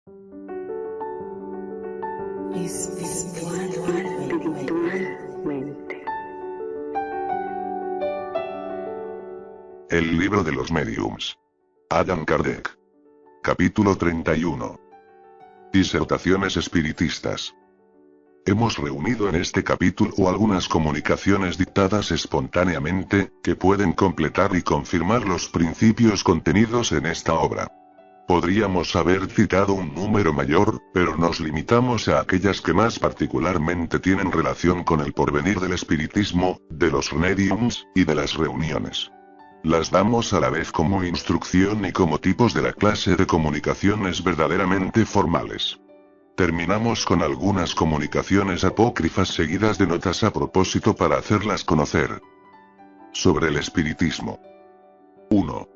Espiritualmente. El libro de los mediums. Allan Kardec. Capítulo 31. Disertaciones espiritistas. Hemos reunido en este capítulo algunas comunicaciones dictadas espontáneamente, que pueden completar y confirmar los principios contenidos en esta obra. Podríamos haber citado un número mayor, pero nos limitamos a aquellas que más particularmente tienen relación con el porvenir del espiritismo, de los mediums, y de las reuniones. Las damos a la vez como instrucción y como tipos de la clase de comunicaciones verdaderamente formales. Terminamos con algunas comunicaciones apócrifas seguidas de notas a propósito para hacerlas conocer. Sobre el espiritismo. 1.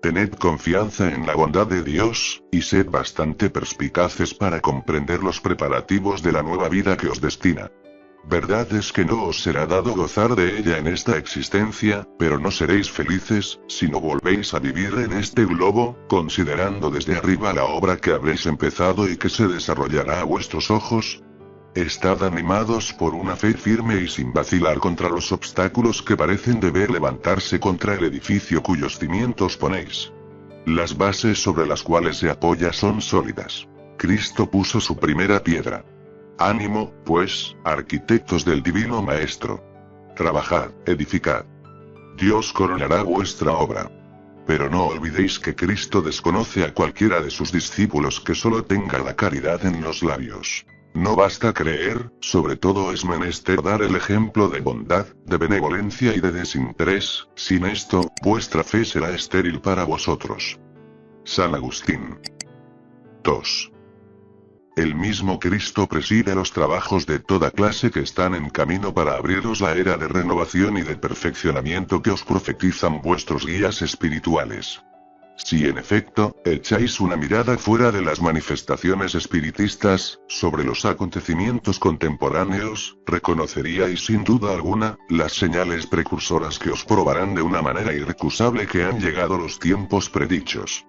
Tened confianza en la bondad de Dios, y sed bastante perspicaces para comprender los preparativos de la nueva vida que os destina. Verdad es que no os será dado gozar de ella en esta existencia, pero no seréis felices, si no volvéis a vivir en este globo, considerando desde arriba la obra que habréis empezado y que se desarrollará a vuestros ojos. Estad animados por una fe firme y sin vacilar contra los obstáculos que parecen deber levantarse contra el edificio cuyos cimientos ponéis. Las bases sobre las cuales se apoya son sólidas. Cristo puso su primera piedra. Ánimo, pues, arquitectos del Divino Maestro. Trabajad, edificad. Dios coronará vuestra obra. Pero no olvidéis que Cristo desconoce a cualquiera de sus discípulos que solo tenga la caridad en los labios. No basta creer, sobre todo es menester dar el ejemplo de bondad, de benevolencia y de desinterés, sin esto, vuestra fe será estéril para vosotros. San Agustín. 2. El mismo Cristo preside los trabajos de toda clase que están en camino para abriros la era de renovación y de perfeccionamiento que os profetizan vuestros guías espirituales. Si en efecto, echáis una mirada fuera de las manifestaciones espiritistas, sobre los acontecimientos contemporáneos, reconoceríais sin duda alguna, las señales precursoras que os probarán de una manera irrecusable que han llegado los tiempos predichos.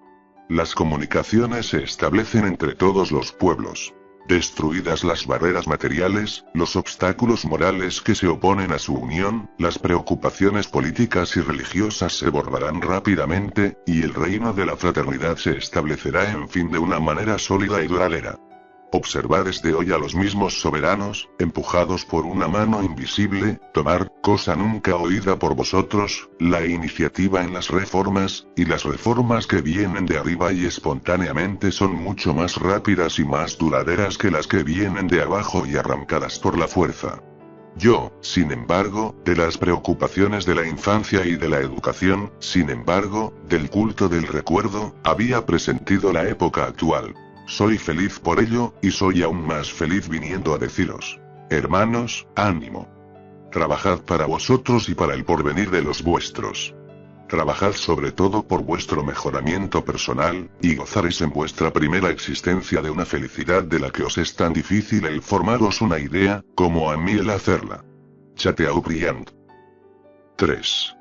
Las comunicaciones se establecen entre todos los pueblos. Destruidas las barreras materiales, los obstáculos morales que se oponen a su unión, las preocupaciones políticas y religiosas se borrarán rápidamente, y el reino de la fraternidad se establecerá en fin de una manera sólida y duradera. Observad desde hoy a los mismos soberanos, empujados por una mano invisible, tomar, cosa nunca oída por vosotros, la iniciativa en las reformas, y las reformas que vienen de arriba y espontáneamente son mucho más rápidas y más duraderas que las que vienen de abajo y arrancadas por la fuerza. Yo, sin embargo, de las preocupaciones de la infancia y de la educación, sin embargo, del culto del recuerdo, había presentido la época actual. Soy feliz por ello, y soy aún más feliz viniendo a deciros: hermanos, ánimo. Trabajad para vosotros y para el porvenir de los vuestros. Trabajad sobre todo por vuestro mejoramiento personal, y gozaréis en vuestra primera existencia de una felicidad de la que os es tan difícil el formaros una idea, como a mí el hacerla. Chateaubriand. 3.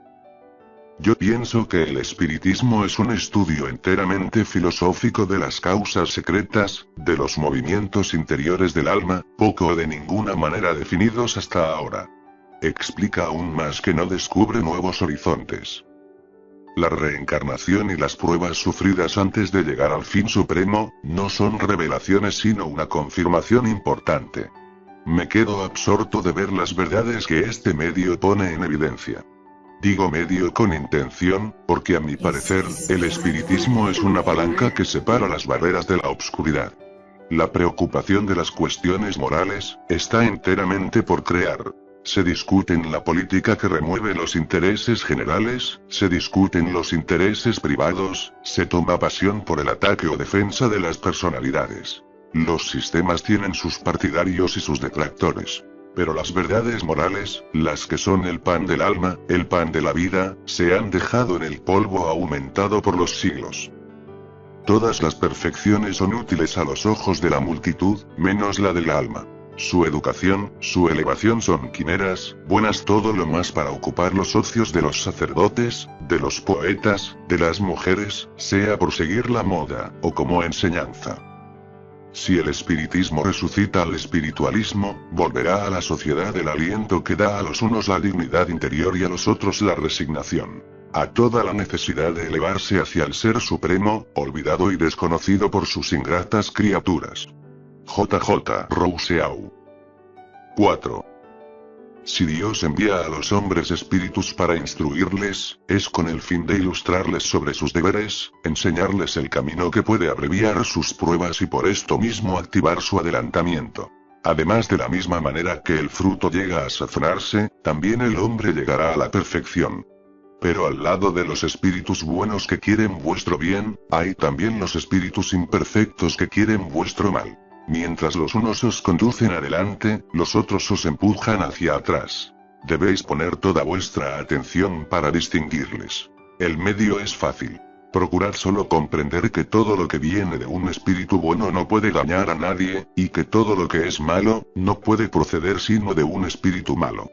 Yo pienso que el espiritismo es un estudio enteramente filosófico de las causas secretas, de los movimientos interiores del alma, poco o de ninguna manera definidos hasta ahora. Explica aún más que no descubre nuevos horizontes. La reencarnación y las pruebas sufridas antes de llegar al fin supremo, no son revelaciones sino una confirmación importante. Me quedo absorto de ver las verdades que este medio pone en evidencia. Digo medio con intención, porque a mi parecer, el espiritismo es una palanca que separa las barreras de la obscuridad. La preocupación de las cuestiones morales, está enteramente por crear. Se discuten la política que remueve los intereses generales, se discuten los intereses privados, se toma pasión por el ataque o defensa de las personalidades. Los sistemas tienen sus partidarios y sus detractores. Pero las verdades morales, las que son el pan del alma, el pan de la vida, se han dejado en el polvo aumentado por los siglos. Todas las perfecciones son útiles a los ojos de la multitud, menos la del alma. Su educación, su elevación son quimeras, buenas todo lo más para ocupar los ocios de los sacerdotes, de los poetas, de las mujeres, sea por seguir la moda, o como enseñanza. Si el espiritismo resucita al espiritualismo, volverá a la sociedad el aliento que da a los unos la dignidad interior y a los otros la resignación. A toda la necesidad de elevarse hacia el Ser Supremo, olvidado y desconocido por sus ingratas criaturas. J.J. Rousseau. 4. Si Dios envía a los hombres espíritus para instruirles, es con el fin de ilustrarles sobre sus deberes, enseñarles el camino que puede abreviar sus pruebas y por esto mismo activar su adelantamiento. Además, de la misma manera que el fruto llega a sazonarse, también el hombre llegará a la perfección. Pero al lado de los espíritus buenos que quieren vuestro bien, hay también los espíritus imperfectos que quieren vuestro mal. Mientras los unos os conducen adelante, los otros os empujan hacia atrás. Debéis poner toda vuestra atención para distinguirles. El medio es fácil. Procurad solo comprender que todo lo que viene de un espíritu bueno no puede dañar a nadie, y que todo lo que es malo, no puede proceder sino de un espíritu malo.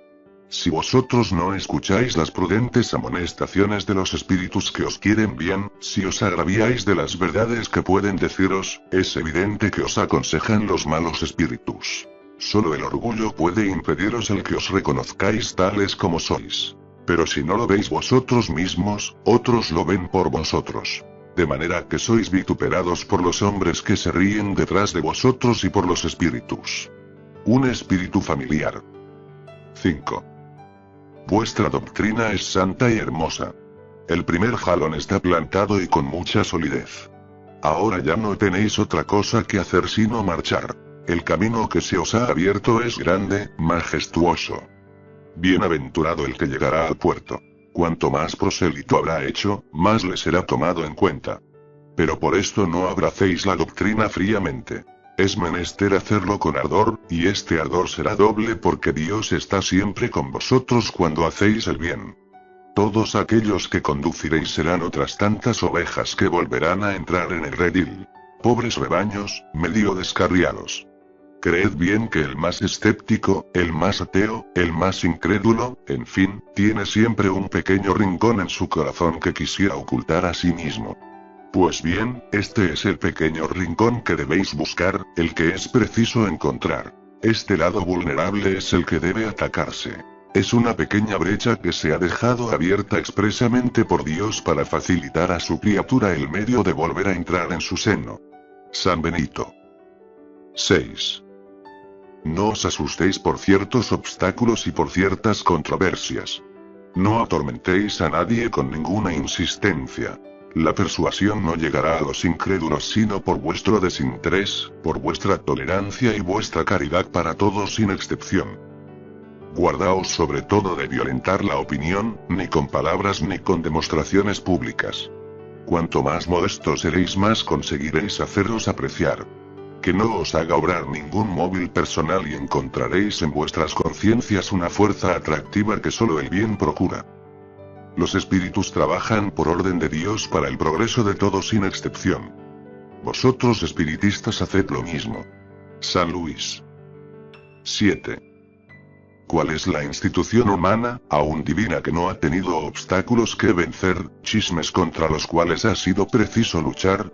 Si vosotros no escucháis las prudentes amonestaciones de los espíritus que os quieren bien, si os agraviáis de las verdades que pueden deciros, es evidente que os aconsejan los malos espíritus. Solo el orgullo puede impediros el que os reconozcáis tales como sois. Pero si no lo veis vosotros mismos, otros lo ven por vosotros. De manera que sois vituperados por los hombres que se ríen detrás de vosotros y por los espíritus. Un espíritu familiar. 5. Vuestra doctrina es santa y hermosa. El primer jalón está plantado y con mucha solidez. Ahora ya no tenéis otra cosa que hacer sino marchar. El camino que se os ha abierto es grande, majestuoso. Bienaventurado el que llegará al puerto. Cuanto más prosélito habrá hecho, más le será tomado en cuenta. Pero por esto no abracéis la doctrina fríamente. Es menester hacerlo con ardor, y este ardor será doble porque Dios está siempre con vosotros cuando hacéis el bien. Todos aquellos que conduciréis serán otras tantas ovejas que volverán a entrar en el redil. Pobres rebaños, medio descarriados. Creed bien que el más escéptico, el más ateo, el más incrédulo, en fin, tiene siempre un pequeño rincón en su corazón que quisiera ocultar a sí mismo. Pues bien, este es el pequeño rincón que debéis buscar, el que es preciso encontrar. Este lado vulnerable es el que debe atacarse. Es una pequeña brecha que se ha dejado abierta expresamente por Dios para facilitar a su criatura el medio de volver a entrar en su seno. San Benito. 6. No os asustéis por ciertos obstáculos y por ciertas controversias. No atormentéis a nadie con ninguna insistencia. La persuasión no llegará a los incrédulos sino por vuestro desinterés, por vuestra tolerancia y vuestra caridad para todos sin excepción. Guardaos sobre todo de violentar la opinión, ni con palabras ni con demostraciones públicas. Cuanto más modestos seréis, más conseguiréis haceros apreciar. Que no os haga obrar ningún móvil personal y encontraréis en vuestras conciencias una fuerza atractiva que solo el bien procura. Los espíritus trabajan por orden de Dios para el progreso de todos sin excepción. Vosotros espiritistas haced lo mismo. San Luis. 7. ¿Cuál es la institución humana, aún divina, que no ha tenido obstáculos que vencer, chismes contra los cuales ha sido preciso luchar?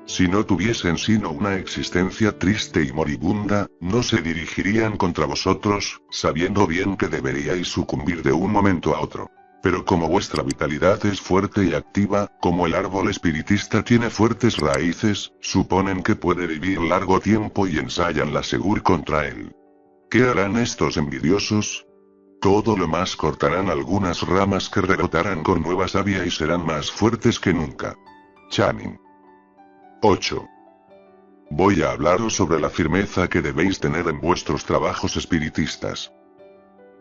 Si no tuviesen sino una existencia triste y moribunda, no se dirigirían contra vosotros, sabiendo bien que deberíais sucumbir de un momento a otro. Pero como vuestra vitalidad es fuerte y activa, como el árbol espiritista tiene fuertes raíces, suponen que puede vivir largo tiempo y ensayan la segur contra él. ¿Qué harán estos envidiosos? Todo lo más cortarán algunas ramas que rebrotarán con nueva savia y serán más fuertes que nunca. Channing. 8. Voy a hablaros sobre la firmeza que debéis tener en vuestros trabajos espiritistas.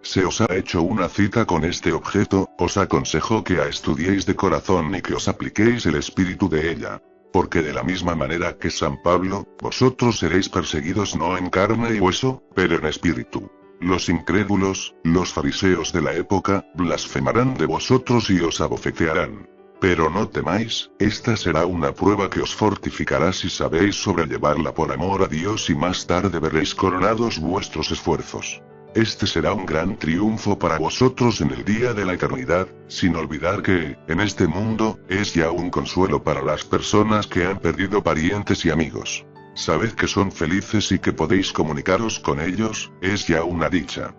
Se os ha hecho una cita con este objeto, os aconsejo que la estudiéis de corazón y que os apliquéis el espíritu de ella. Porque de la misma manera que San Pablo, vosotros seréis perseguidos no en carne y hueso, pero en espíritu. Los incrédulos, los fariseos de la época, blasfemarán de vosotros y os abofetearán. Pero no temáis, esta será una prueba que os fortificará si sabéis sobrellevarla por amor a Dios y más tarde veréis coronados vuestros esfuerzos. Este será un gran triunfo para vosotros en el día de la eternidad, sin olvidar que, en este mundo, es ya un consuelo para las personas que han perdido parientes y amigos. Sabed que son felices y que podéis comunicaros con ellos, es ya una dicha.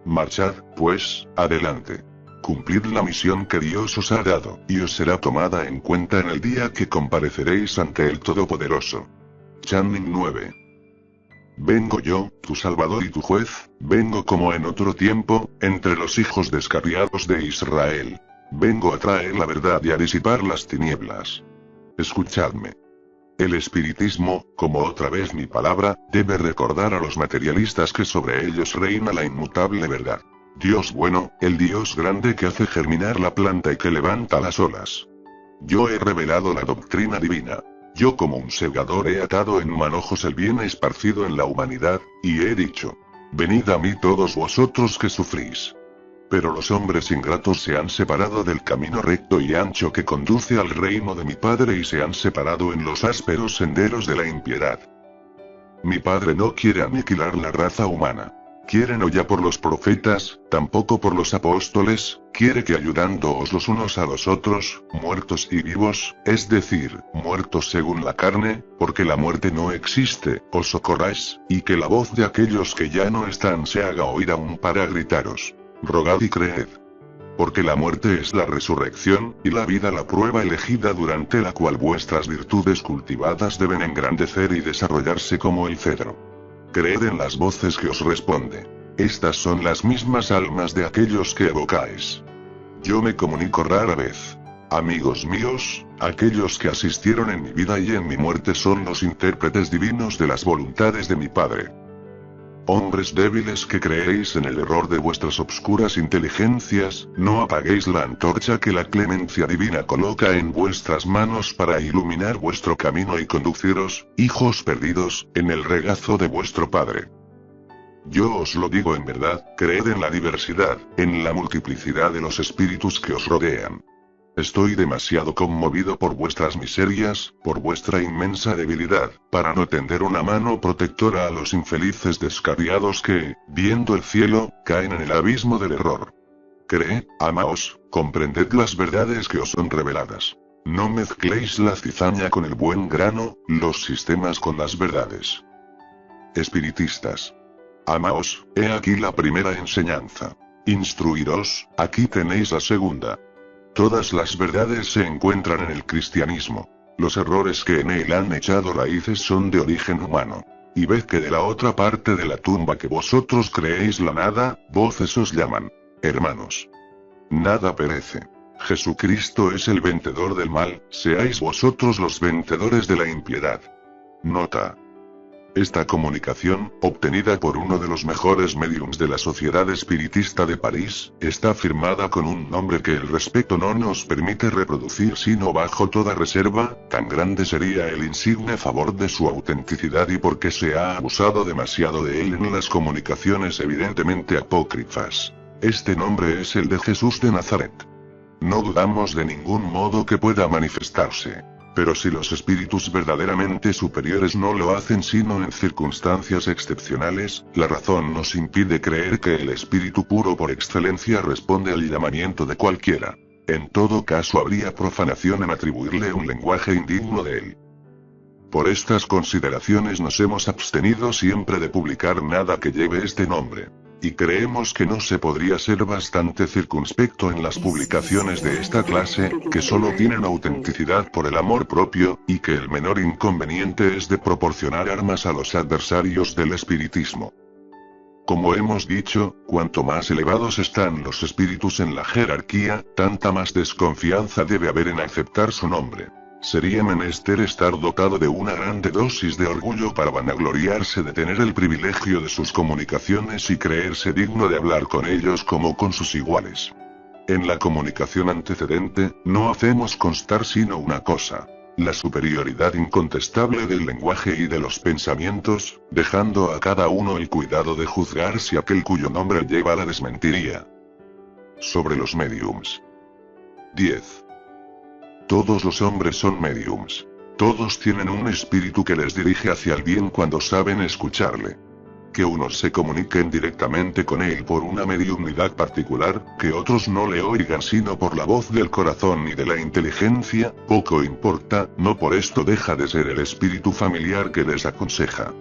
Marchad, pues, adelante. Cumplid la misión que Dios os ha dado, y os será tomada en cuenta en el día que compareceréis ante el Todopoderoso. Channing 9. Vengo yo, tu Salvador y tu juez, vengo como en otro tiempo, entre los hijos descarriados de Israel. Vengo a traer la verdad y a disipar las tinieblas. Escuchadme. El espiritismo, como otra vez mi palabra, debe recordar a los materialistas que sobre ellos reina la inmutable verdad. Dios bueno, el Dios grande que hace germinar la planta y que levanta las olas. Yo he revelado la doctrina divina. Yo como un segador he atado en manojos el bien esparcido en la humanidad, y he dicho: venid a mí todos vosotros que sufrís. Pero los hombres ingratos se han separado del camino recto y ancho que conduce al reino de mi Padre y se han separado en los ásperos senderos de la impiedad. Mi Padre no quiere aniquilar la raza humana. Quiere no ya por los profetas, tampoco por los apóstoles, quiere que ayudándoos los unos a los otros, muertos y vivos, es decir, muertos según la carne, porque la muerte no existe, os socorráis, y que la voz de aquellos que ya no están se haga oír aún para gritaros: rogad y creed. Porque la muerte es la resurrección, y la vida la prueba elegida durante la cual vuestras virtudes cultivadas deben engrandecer y desarrollarse como el cedro. Creed en las voces que os responde. Estas son las mismas almas de aquellos que evocáis. Yo me comunico rara vez. Amigos míos, aquellos que asistieron en mi vida y en mi muerte son los intérpretes divinos de las voluntades de mi Padre. Hombres débiles que creéis en el error de vuestras obscuras inteligencias, no apaguéis la antorcha que la clemencia divina coloca en vuestras manos para iluminar vuestro camino y conduciros, hijos perdidos, en el regazo de vuestro Padre. Yo os lo digo en verdad, creed en la diversidad, en la multiplicidad de los espíritus que os rodean. Estoy demasiado conmovido por vuestras miserias, por vuestra inmensa debilidad, para no tender una mano protectora a los infelices descarriados que, viendo el cielo, caen en el abismo del error. Creed, amaos, comprended las verdades que os son reveladas. No mezcléis la cizaña con el buen grano, los sistemas con las verdades. Espiritistas. Amaos, he aquí la primera enseñanza. Instruiros, aquí tenéis la segunda. Todas las verdades se encuentran en el cristianismo. Los errores que en él han echado raíces son de origen humano. Y ved que de la otra parte de la tumba que vosotros creéis la nada, voces os llaman: hermanos. Nada perece. Jesucristo es el vencedor del mal, seáis vosotros los vencedores de la impiedad. Nota. Esta comunicación, obtenida por uno de los mejores médiums de la Sociedad Espiritista de París, está firmada con un nombre que el respeto no nos permite reproducir sino bajo toda reserva, tan grande sería el insigne favor de su autenticidad y porque se ha abusado demasiado de él en las comunicaciones evidentemente apócrifas. Este nombre es el de Jesús de Nazaret. No dudamos de ningún modo que pueda manifestarse. Pero si los espíritus verdaderamente superiores no lo hacen sino en circunstancias excepcionales, la razón nos impide creer que el espíritu puro por excelencia responde al llamamiento de cualquiera. En todo caso habría profanación en atribuirle un lenguaje indigno de él. Por estas consideraciones nos hemos abstenido siempre de publicar nada que lleve este nombre. Y creemos que no se podría ser bastante circunspecto en las publicaciones de esta clase, que solo tienen autenticidad por el amor propio, y que el menor inconveniente es de proporcionar armas a los adversarios del espiritismo. Como hemos dicho, cuanto más elevados están los espíritus en la jerarquía, tanta más desconfianza debe haber en aceptar su nombre. Sería menester estar dotado de una grande dosis de orgullo para vanagloriarse de tener el privilegio de sus comunicaciones y creerse digno de hablar con ellos como con sus iguales. En la comunicación antecedente, no hacemos constar sino una cosa: la superioridad incontestable del lenguaje y de los pensamientos, dejando a cada uno el cuidado de juzgar si aquel cuyo nombre lleva la desmentiría. Sobre los médiums. 10. Todos los hombres son médiums. Todos tienen un espíritu que les dirige hacia el bien cuando saben escucharle. que unos se comuniquen directamente con él por una mediumnidad particular, que otros no le oigan sino por la voz del corazón y de la inteligencia, poco importa, no por esto deja de ser el espíritu familiar que les aconseja.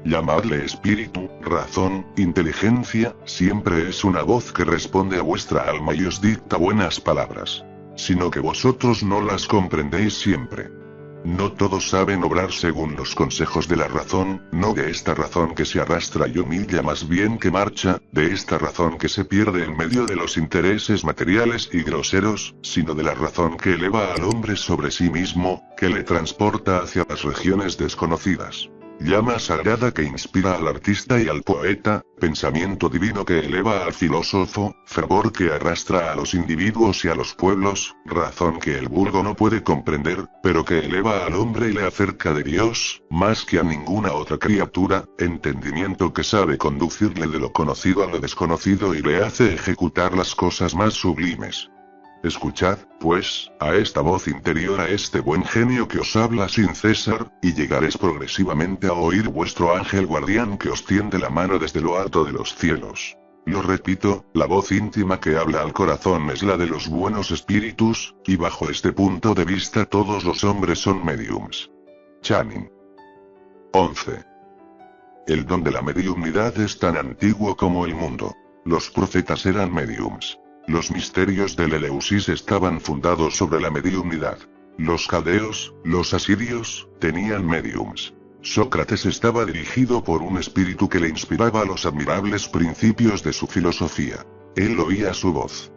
Llamadle espíritu, razón, inteligencia, siempre es una voz que responde a vuestra alma y os dicta buenas palabras. Sino que vosotros no las comprendéis siempre. No todos saben obrar según los consejos de la razón, no de esta razón que se arrastra y humilla más bien que marcha, de esta razón que se pierde en medio de los intereses materiales y groseros, sino de la razón que eleva al hombre sobre sí mismo, que le transporta hacia las regiones desconocidas. Llama sagrada que inspira al artista y al poeta, pensamiento divino que eleva al filósofo, fervor que arrastra a los individuos y a los pueblos, razón que el vulgo no puede comprender, pero que eleva al hombre y le acerca de Dios, más que a ninguna otra criatura, entendimiento que sabe conducirle de lo conocido a lo desconocido y le hace ejecutar las cosas más sublimes. Escuchad, pues, a esta voz interior, a este buen genio que os habla sin cesar, y llegaréis progresivamente a oír vuestro ángel guardián que os tiende la mano desde lo alto de los cielos. Lo repito, la voz íntima que habla al corazón es la de los buenos espíritus, y bajo este punto de vista todos los hombres son mediums. Channing. 11. El don de la mediumnidad es tan antiguo como el mundo. Los profetas eran mediums. Los misterios del Eleusis estaban fundados sobre la mediumnidad. Los caldeos, los asirios, tenían mediums. Sócrates estaba dirigido por un espíritu que le inspiraba los admirables principios de su filosofía. Él oía su voz.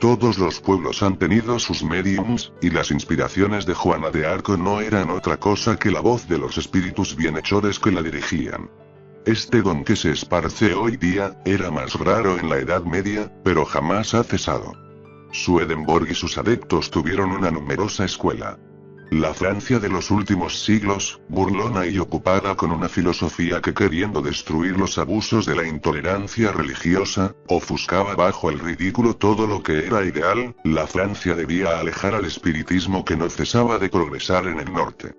Todos los pueblos han tenido sus mediums, y las inspiraciones de Juana de Arco no eran otra cosa que la voz de los espíritus bienhechores que la dirigían. Este don que se esparce hoy día, era más raro en la Edad Media, pero jamás ha cesado. Swedenborg y sus adeptos tuvieron una numerosa escuela. La Francia de los últimos siglos, burlona y ocupada con una filosofía que queriendo destruir los abusos de la intolerancia religiosa, ofuscaba bajo el ridículo todo lo que era ideal, la Francia debía alejar al espiritismo que no cesaba de progresar en el norte.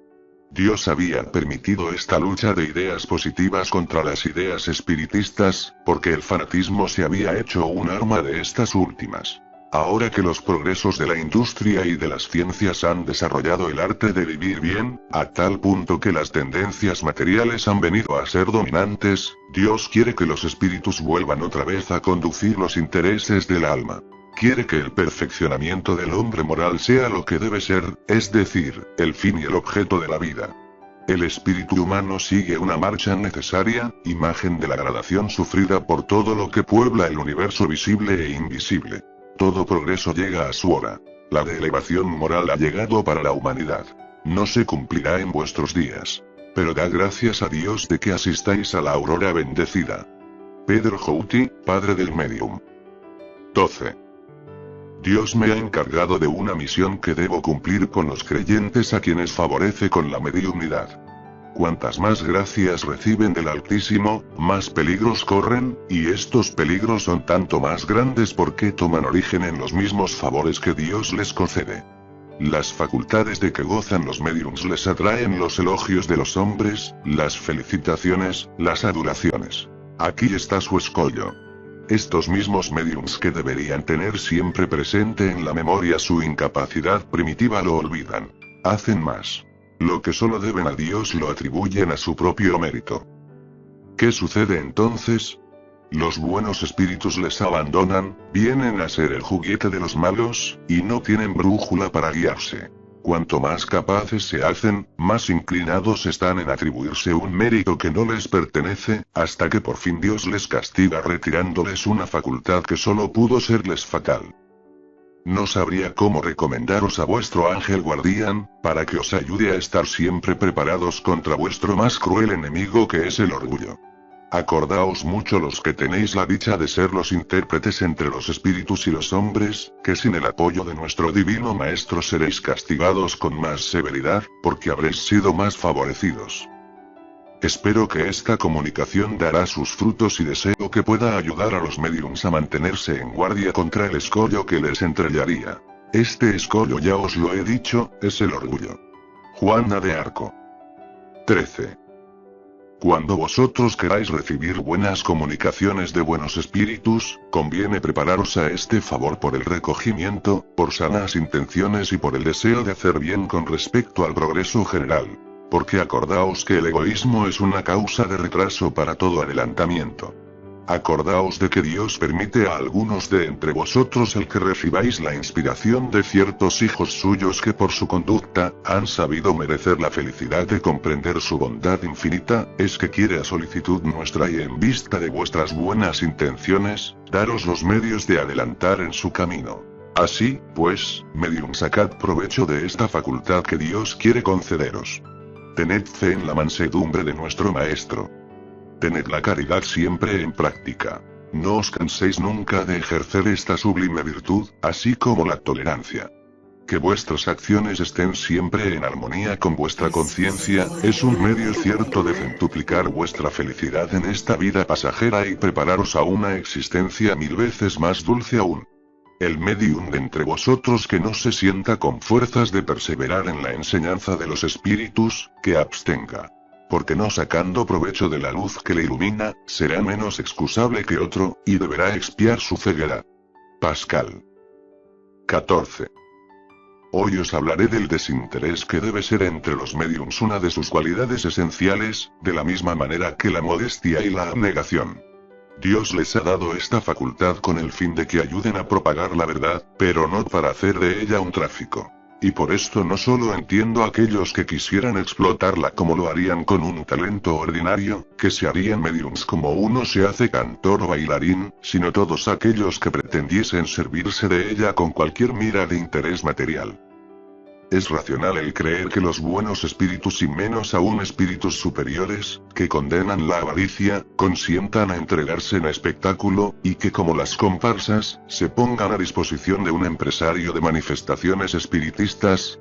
Dios había permitido esta lucha de ideas positivas contra las ideas espiritistas, porque el fanatismo se había hecho un arma de estas últimas. Ahora que los progresos de la industria y de las ciencias han desarrollado el arte de vivir bien, a tal punto que las tendencias materiales han venido a ser dominantes, Dios quiere que los espíritus vuelvan otra vez a conducir los intereses del alma. Quiere que el perfeccionamiento del hombre moral sea lo que debe ser, es decir, el fin y el objeto de la vida. El espíritu humano sigue una marcha necesaria, imagen de la gradación sufrida por todo lo que puebla el universo visible e invisible. Todo progreso llega a su hora. La de elevación moral ha llegado para la humanidad. No se cumplirá en vuestros días. Pero da gracias a Dios de que asistáis a la aurora bendecida. Pedro Houti, padre del medium. 12. Dios me ha encargado de una misión que debo cumplir con los creyentes a quienes favorece con la mediumnidad. Cuantas más gracias reciben del Altísimo, más peligros corren, y estos peligros son tanto más grandes porque toman origen en los mismos favores que Dios les concede. Las facultades de que gozan los mediums les atraen los elogios de los hombres, las felicitaciones, las adulaciones. Aquí está su escollo. Estos mismos mediums que deberían tener siempre presente en la memoria su incapacidad primitiva lo olvidan. Hacen más. Lo que solo deben a Dios lo atribuyen a su propio mérito. ¿Qué sucede entonces? Los buenos espíritus les abandonan, vienen a ser el juguete de los malos, y no tienen brújula para guiarse. Cuanto más capaces se hacen, más inclinados están en atribuirse un mérito que no les pertenece, hasta que por fin Dios les castiga retirándoles una facultad que solo pudo serles fatal. No sabría cómo recomendaros a vuestro ángel guardián, para que os ayude a estar siempre preparados contra vuestro más cruel enemigo que es el orgullo. Acordaos mucho los que tenéis la dicha de ser los intérpretes entre los espíritus y los hombres, que sin el apoyo de nuestro divino Maestro seréis castigados con más severidad, porque habréis sido más favorecidos. Espero que esta comunicación dará sus frutos y deseo que pueda ayudar a los mediums a mantenerse en guardia contra el escollo que les entrellaría. Este escollo, ya os lo he dicho, es el orgullo. Juana de Arco. 13. Cuando vosotros queráis recibir buenas comunicaciones de buenos espíritus, conviene prepararos a este favor por el recogimiento, por sanas intenciones y por el deseo de hacer bien con respecto al progreso general. Porque acordaos que el egoísmo es una causa de retraso para todo adelantamiento. Acordaos de que Dios permite a algunos de entre vosotros el que recibáis la inspiración de ciertos hijos suyos que por su conducta, han sabido merecer la felicidad de comprender su bondad infinita, es que quiere a solicitud nuestra y en vista de vuestras buenas intenciones, daros los medios de adelantar en su camino. Así, pues, medium, sacad provecho de esta facultad que Dios quiere concederos. Tened fe en la mansedumbre de nuestro Maestro. Tened la caridad siempre en práctica. No os canséis nunca de ejercer esta sublime virtud, así como la tolerancia. Que vuestras acciones estén siempre en armonía con vuestra conciencia, es un medio cierto de centuplicar vuestra felicidad en esta vida pasajera y prepararos a una existencia 1000 veces más dulce aún. El medium de entre vosotros que no se sienta con fuerzas de perseverar en la enseñanza de los espíritus, que abstenga. Porque no sacando provecho de la luz que le ilumina, será menos excusable que otro, y deberá expiar su ceguera. Pascal. 14. Hoy os hablaré del desinterés que debe ser entre los mediums una de sus cualidades esenciales, de la misma manera que la modestia y la abnegación. Dios les ha dado esta facultad con el fin de que ayuden a propagar la verdad, pero no para hacer de ella un tráfico. Y por esto no solo entiendo a aquellos que quisieran explotarla como lo harían con un talento ordinario, que se harían mediums como uno se hace cantor o bailarín, sino todos aquellos que pretendiesen servirse de ella con cualquier mira de interés material. Es racional el creer que los buenos espíritus y menos aún espíritus superiores, que condenan la avaricia, consientan a entregarse en espectáculo, y que como las comparsas, se pongan a disposición de un empresario de manifestaciones espiritistas.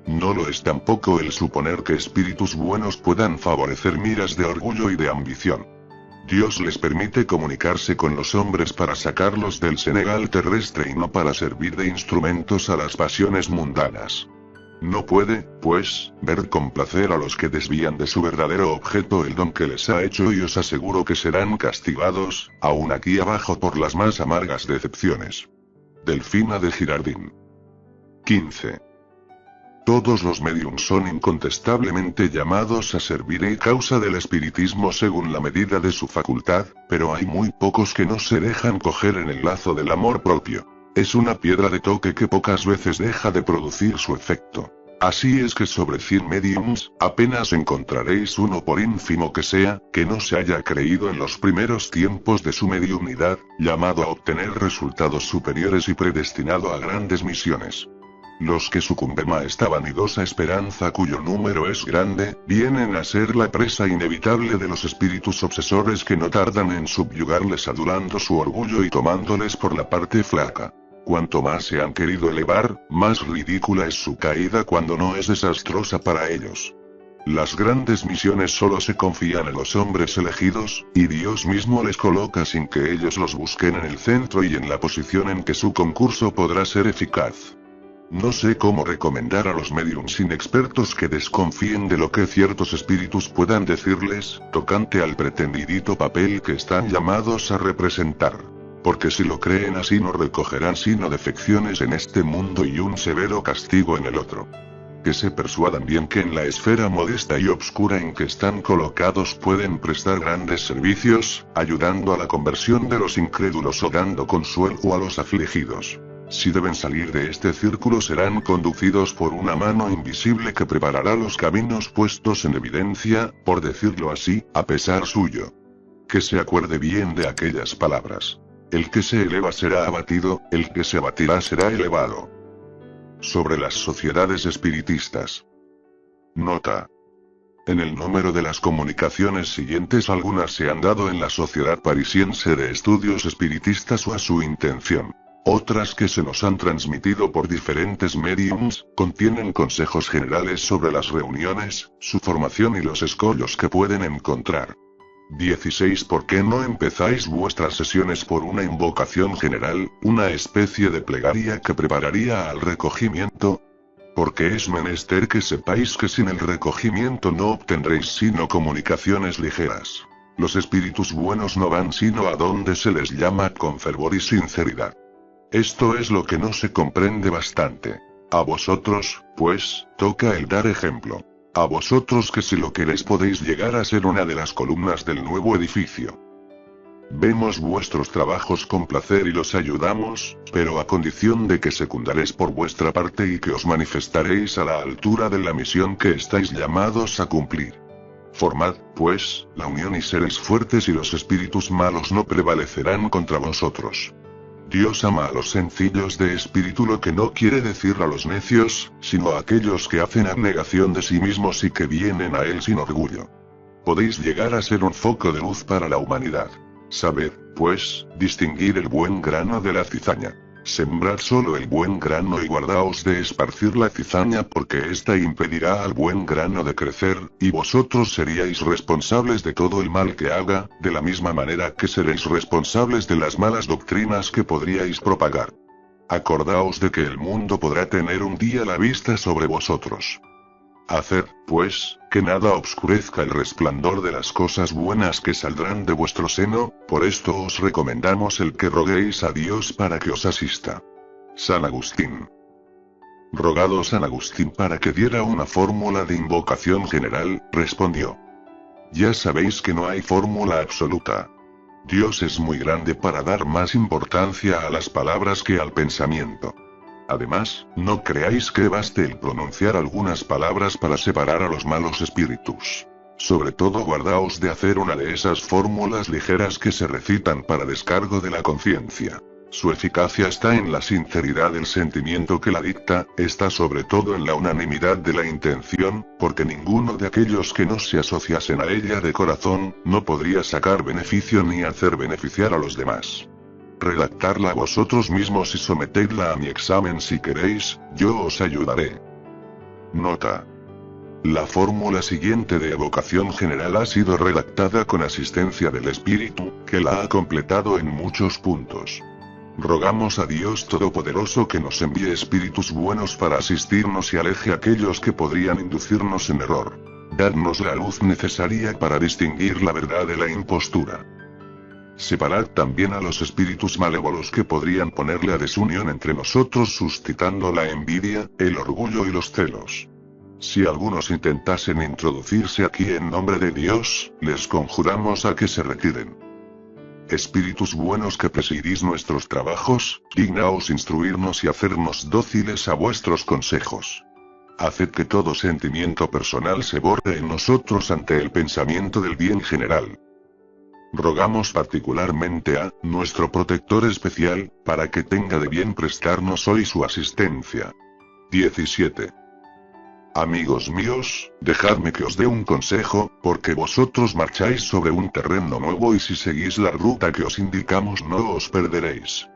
No lo es tampoco el suponer que espíritus buenos puedan favorecer miras de orgullo y de ambición. Dios les permite comunicarse con los hombres para sacarlos del senegal terrestre y no para servir de instrumentos a las pasiones mundanas. No puede, pues, ver con placer a los que desvían de su verdadero objeto el don que les ha hecho, y os aseguro que serán castigados, aún aquí abajo, por las más amargas decepciones. Delfina de Girardin. 15. Todos los mediums son incontestablemente llamados a servir y causa del espiritismo según la medida de su facultad, pero hay muy pocos que no se dejan coger en el lazo del amor propio. Es una piedra de toque que pocas veces deja de producir su efecto. Así es que sobre 100 mediums, apenas encontraréis uno, por ínfimo que sea, que no se haya creído en los primeros tiempos de su mediunidad, llamado a obtener resultados superiores y predestinado a grandes misiones. Los que sucumben a esta vanidosa esperanza, cuyo número es grande, vienen a ser la presa inevitable de los espíritus obsesores que no tardan en subyugarles adulando su orgullo y tomándoles por la parte flaca. Cuanto más se han querido elevar, más ridícula es su caída cuando no es desastrosa para ellos. Las grandes misiones solo se confían a los hombres elegidos, y Dios mismo les coloca sin que ellos los busquen en el centro y en la posición en que su concurso podrá ser eficaz. No sé cómo recomendar a los mediums inexpertos que desconfíen de lo que ciertos espíritus puedan decirles, tocante al pretendidito papel que están llamados a representar. Porque si lo creen así no recogerán sino defecciones en este mundo y un severo castigo en el otro. Que se persuadan bien que en la esfera modesta y obscura en que están colocados pueden prestar grandes servicios, ayudando a la conversión de los incrédulos o dando consuelo a los afligidos. Si deben salir de este círculo serán conducidos por una mano invisible que preparará los caminos puestos en evidencia, por decirlo así, a pesar suyo. Que se acuerde bien de aquellas palabras. El que se eleva será abatido, el que se abatirá será elevado. Sobre las sociedades espiritistas. Nota. En el número de las comunicaciones siguientes algunas se han dado en la Sociedad Parisiense de Estudios Espiritistas o a su intención. Otras que se nos han transmitido por diferentes mediums, contienen consejos generales sobre las reuniones, su formación y los escollos que pueden encontrar. 16. ¿Por qué no empezáis vuestras sesiones por una invocación general, una especie de plegaria que prepararía al recogimiento? Porque es menester que sepáis que sin el recogimiento no obtendréis sino comunicaciones ligeras. Los espíritus buenos no van sino a donde se les llama con fervor y sinceridad. Esto es lo que no se comprende bastante. A vosotros, pues, toca el dar ejemplo. A vosotros que si lo queréis podéis llegar a ser una de las columnas del nuevo edificio. Vemos vuestros trabajos con placer y los ayudamos, pero a condición de que secundaréis por vuestra parte y que os manifestaréis a la altura de la misión que estáis llamados a cumplir. Formad, pues, la unión y seréis fuertes y los espíritus malos no prevalecerán contra vosotros. Dios ama a los sencillos de espíritu, lo que no quiere decir a los necios, sino a aquellos que hacen abnegación de sí mismos y que vienen a Él sin orgullo. Podéis llegar a ser un foco de luz para la humanidad. Sabed, pues, distinguir el buen grano de la cizaña. Sembrad solo el buen grano y guardaos de esparcir la cizaña porque ésta impedirá al buen grano de crecer, y vosotros seríais responsables de todo el mal que haga, de la misma manera que seréis responsables de las malas doctrinas que podríais propagar. Acordaos de que el mundo podrá tener un día la vista sobre vosotros. Haced, pues, que nada obscurezca el resplandor de las cosas buenas que saldrán de vuestro seno, por esto os recomendamos el que roguéis a Dios para que os asista. San Agustín. Rogado San Agustín para que diera una fórmula de invocación general, respondió. Ya sabéis que no hay fórmula absoluta. Dios es muy grande para dar más importancia a las palabras que al pensamiento. Además, no creáis que baste el pronunciar algunas palabras para separar a los malos espíritus. Sobre todo guardaos de hacer una de esas fórmulas ligeras que se recitan para descargo de la conciencia. Su eficacia está en la sinceridad del sentimiento que la dicta, está sobre todo en la unanimidad de la intención, porque ninguno de aquellos que no se asociasen a ella de corazón, no podría sacar beneficio ni hacer beneficiar a los demás. Redactarla vosotros mismos y sometedla a mi examen si queréis, yo os ayudaré. Nota. La fórmula siguiente de evocación general ha sido redactada con asistencia del Espíritu, que la ha completado en muchos puntos. Rogamos a Dios Todopoderoso que nos envíe espíritus buenos para asistirnos y aleje a aquellos que podrían inducirnos en error. Dadnos la luz necesaria para distinguir la verdad de la impostura. Separad también a los espíritus malévolos que podrían ponerle a desunión entre nosotros suscitando la envidia, el orgullo y los celos. Si algunos intentasen introducirse aquí en nombre de Dios, les conjuramos a que se retiren. Espíritus buenos que presidís nuestros trabajos, dignaos instruirnos y hacernos dóciles a vuestros consejos. Haced que todo sentimiento personal se borre en nosotros ante el pensamiento del bien general. Rogamos particularmente a nuestro protector especial, para que tenga de bien prestarnos hoy su asistencia. 17. Amigos míos, dejadme que os dé un consejo, porque vosotros marcháis sobre un terreno nuevo y si seguís la ruta que os indicamos no os perderéis.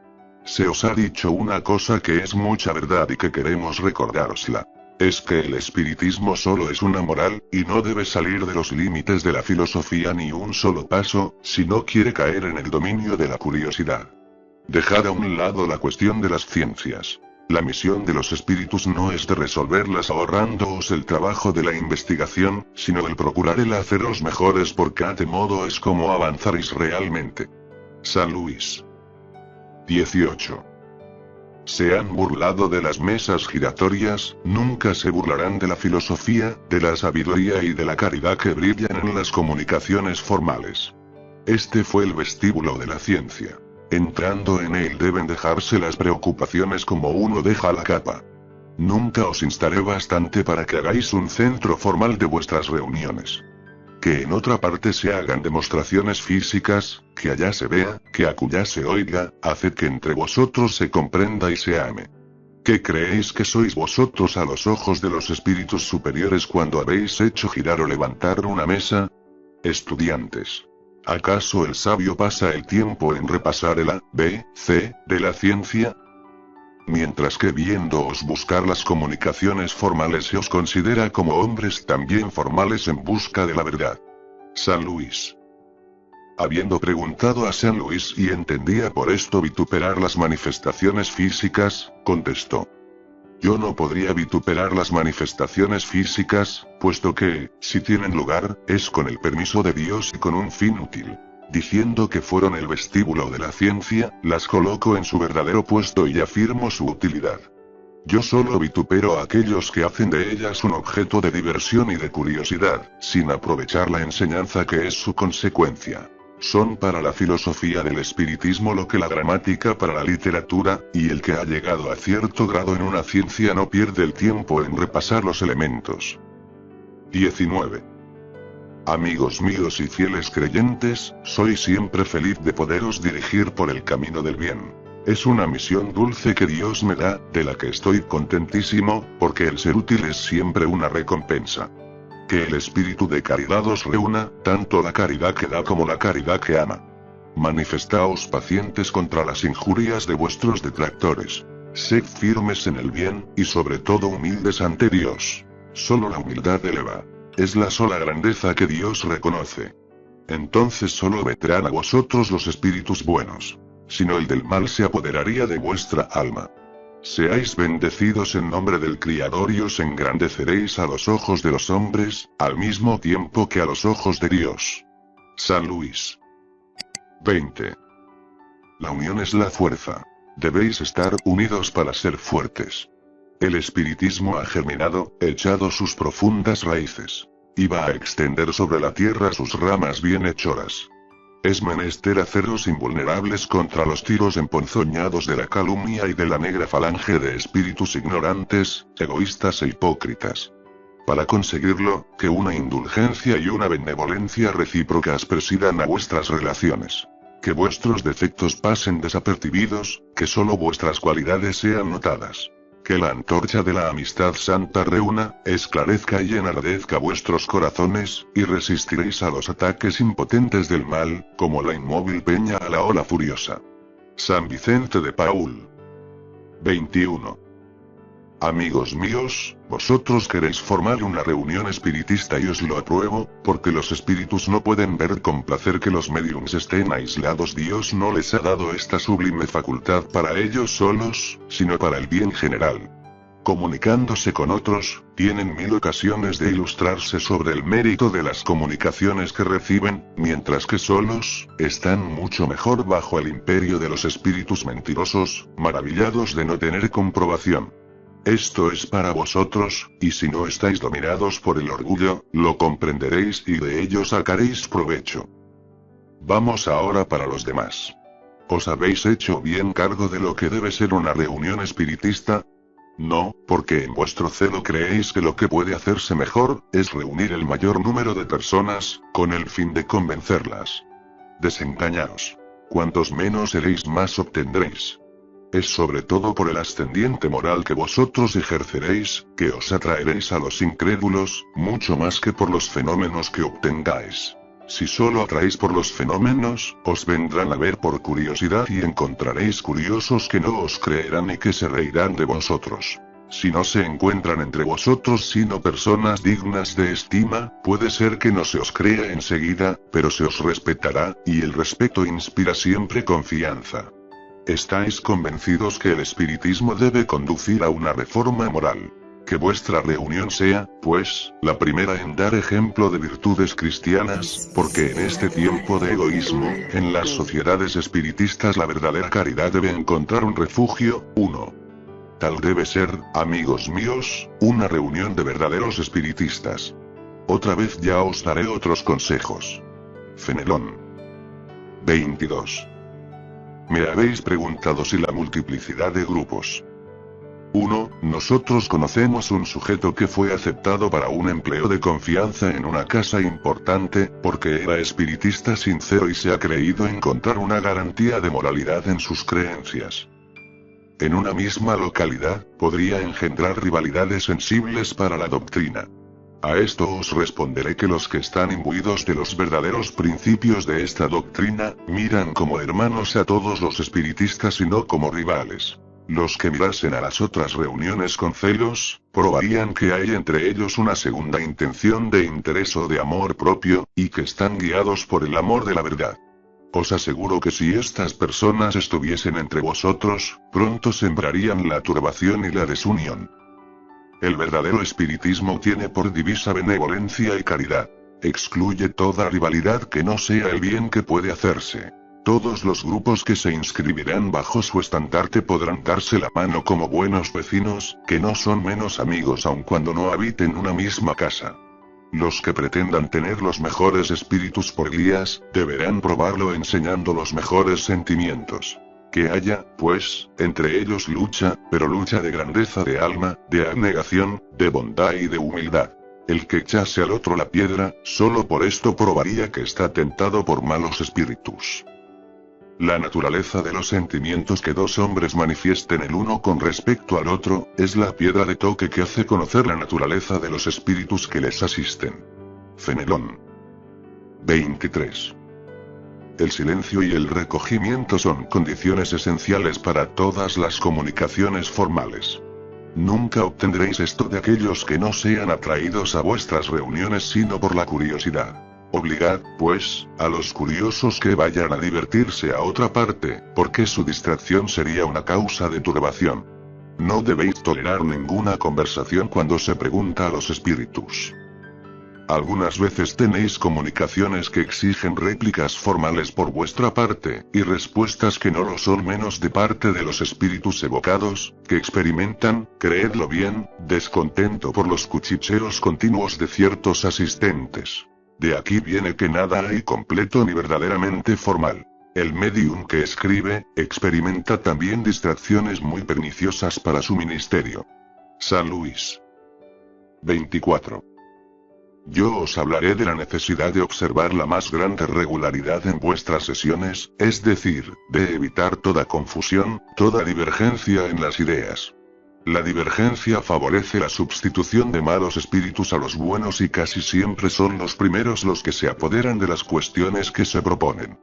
Se os ha dicho una cosa que es mucha verdad y que queremos recordárosla. Es que el espiritismo solo es una moral, y no debe salir de los límites de la filosofía ni un solo paso, si no quiere caer en el dominio de la curiosidad. Dejad a un lado la cuestión de las ciencias. La misión de los espíritus no es de resolverlas ahorrándoos el trabajo de la investigación, sino el procurar el haceros mejores porque a de modo es como avanzaréis realmente. San Luis. 18. Se han burlado de las mesas giratorias, nunca se burlarán de la filosofía, de la sabiduría y de la caridad que brillan en las comunicaciones formales. Este fue el vestíbulo de la ciencia. Entrando en él deben dejarse las preocupaciones como uno deja la capa. Nunca os instaré bastante para que hagáis un centro formal de vuestras reuniones. Que en otra parte se hagan demostraciones físicas, que allá se vea, que acullá se oiga, haced que entre vosotros se comprenda y se ame. ¿Qué creéis que sois vosotros a los ojos de los espíritus superiores cuando habéis hecho girar o levantar una mesa? Estudiantes. ¿Acaso el sabio pasa el tiempo en repasar el A, B, C, de la ciencia? Mientras que viéndoos buscar las comunicaciones formales se os considera como hombres también formales en busca de la verdad. San Luis. Habiendo preguntado a San Luis y entendía por esto vituperar las manifestaciones físicas, contestó. Yo no podría vituperar las manifestaciones físicas, puesto que, si tienen lugar, es con el permiso de Dios y con un fin útil. Diciendo que fueron el vestíbulo de la ciencia, las coloco en su verdadero puesto y afirmo su utilidad. Yo solo vitupero a aquellos que hacen de ellas un objeto de diversión y de curiosidad, sin aprovechar la enseñanza que es su consecuencia. Son para la filosofía del espiritismo lo que la gramática para la literatura, y el que ha llegado a cierto grado en una ciencia no pierde el tiempo en repasar los elementos. 19. Amigos míos y fieles creyentes, soy siempre feliz de poderos dirigir por el camino del bien. Es una misión dulce que Dios me da, de la que estoy contentísimo, porque el ser útil es siempre una recompensa. Que el espíritu de caridad os reúna, tanto la caridad que da como la caridad que ama. Manifestaos pacientes contra las injurias de vuestros detractores. Sed firmes en el bien, y sobre todo humildes ante Dios. Solo la humildad eleva. Es la sola grandeza que Dios reconoce. Entonces solo vendrán a vosotros los espíritus buenos. Sino el del mal se apoderaría de vuestra alma. Seáis bendecidos en nombre del Criador y os engrandeceréis a los ojos de los hombres, al mismo tiempo que a los ojos de Dios. San Luis. 20. La unión es la fuerza. Debéis estar unidos para ser fuertes. El espiritismo ha germinado, echado sus profundas raíces. Y va a extender sobre la tierra sus ramas bienhechoras. Es menester haceros invulnerables contra los tiros emponzoñados de la calumnia y de la negra falange de espíritus ignorantes, egoístas e hipócritas. Para conseguirlo, que una indulgencia y una benevolencia recíprocas presidan a vuestras relaciones. Que vuestros defectos pasen desapercibidos, que solo vuestras cualidades sean notadas. Que la antorcha de la amistad santa reúna, esclarezca y enardezca vuestros corazones, y resistiréis a los ataques impotentes del mal, como la inmóvil peña a la ola furiosa. San Vicente de Paúl. 21. Amigos míos, vosotros queréis formar una reunión espiritista y os lo apruebo, porque los espíritus no pueden ver con placer que los médiums estén aislados. Dios no les ha dado esta sublime facultad para ellos solos, sino para el bien general. Comunicándose con otros, tienen mil ocasiones de ilustrarse sobre el mérito de las comunicaciones que reciben, mientras que solos, están mucho mejor bajo el imperio de los espíritus mentirosos, maravillados de no tener comprobación. Esto es para vosotros, y si no estáis dominados por el orgullo, lo comprenderéis y de ello sacaréis provecho. Vamos ahora para los demás. ¿Os habéis hecho bien cargo de lo que debe ser una reunión espiritista? No, porque en vuestro celo creéis que lo que puede hacerse mejor, es reunir el mayor número de personas, con el fin de convencerlas. Desengañaos. Cuantos menos seréis más obtendréis. Es sobre todo por el ascendiente moral que vosotros ejerceréis, que os atraeréis a los incrédulos, mucho más que por los fenómenos que obtengáis. Si solo atraéis por los fenómenos, os vendrán a ver por curiosidad y encontraréis curiosos que no os creerán y que se reirán de vosotros. Si no se encuentran entre vosotros sino personas dignas de estima, puede ser que no se os crea enseguida, pero se os respetará, y el respeto inspira siempre confianza. Estáis convencidos que el espiritismo debe conducir a una reforma moral. Que vuestra reunión sea, pues, la primera en dar ejemplo de virtudes cristianas, porque en este tiempo de egoísmo, en las sociedades espiritistas la verdadera caridad debe encontrar un refugio. 1. Tal debe ser, amigos míos, una reunión de verdaderos espiritistas. Otra vez ya os daré otros consejos. Fenelón. 22. Me habéis preguntado si la multiplicidad de grupos. 1. Nosotros conocemos un sujeto que fue aceptado para un empleo de confianza en una casa importante, porque era espiritista sincero y se ha creído encontrar una garantía de moralidad en sus creencias. En una misma localidad, podría engendrar rivalidades sensibles para la doctrina. A esto os responderé que los que están imbuidos de los verdaderos principios de esta doctrina, miran como hermanos a todos los espiritistas y no como rivales. Los que mirasen a las otras reuniones con celos, probarían que hay entre ellos una segunda intención de interés o de amor propio, y que están guiados por el amor de la verdad. Os aseguro que si estas personas estuviesen entre vosotros, pronto sembrarían la turbación y la desunión. El verdadero espiritismo tiene por divisa benevolencia y caridad. Excluye toda rivalidad que no sea el bien que puede hacerse. Todos los grupos que se inscribirán bajo su estandarte podrán darse la mano como buenos vecinos, que no son menos amigos aun cuando no habiten una misma casa. Los que pretendan tener los mejores espíritus por guías, deberán probarlo enseñando los mejores sentimientos. Que haya, pues, entre ellos lucha, pero lucha de grandeza de alma, de abnegación, de bondad y de humildad. El que echase al otro la piedra, solo por esto probaría que está tentado por malos espíritus. La naturaleza de los sentimientos que dos hombres manifiesten el uno con respecto al otro, es la piedra de toque que hace conocer la naturaleza de los espíritus que les asisten. Fenelón. 23. El silencio y el recogimiento son condiciones esenciales para todas las comunicaciones formales. Nunca obtendréis esto de aquellos que no sean atraídos a vuestras reuniones sino por la curiosidad. Obligad, pues, a los curiosos que vayan a divertirse a otra parte, porque su distracción sería una causa de turbación. No debéis tolerar ninguna conversación cuando se pregunta a los espíritus. Algunas veces tenéis comunicaciones que exigen réplicas formales por vuestra parte, y respuestas que no lo son menos de parte de los espíritus evocados, que experimentan, creedlo bien, descontento por los cuchicheos continuos de ciertos asistentes. De aquí viene que nada hay completo ni verdaderamente formal. El medium que escribe, experimenta también distracciones muy perniciosas para su ministerio. San Luis. 24. Yo os hablaré de la necesidad de observar la más grande regularidad en vuestras sesiones, es decir, de evitar toda confusión, toda divergencia en las ideas. La divergencia favorece la sustitución de malos espíritus a los buenos y casi siempre son los primeros los que se apoderan de las cuestiones que se proponen.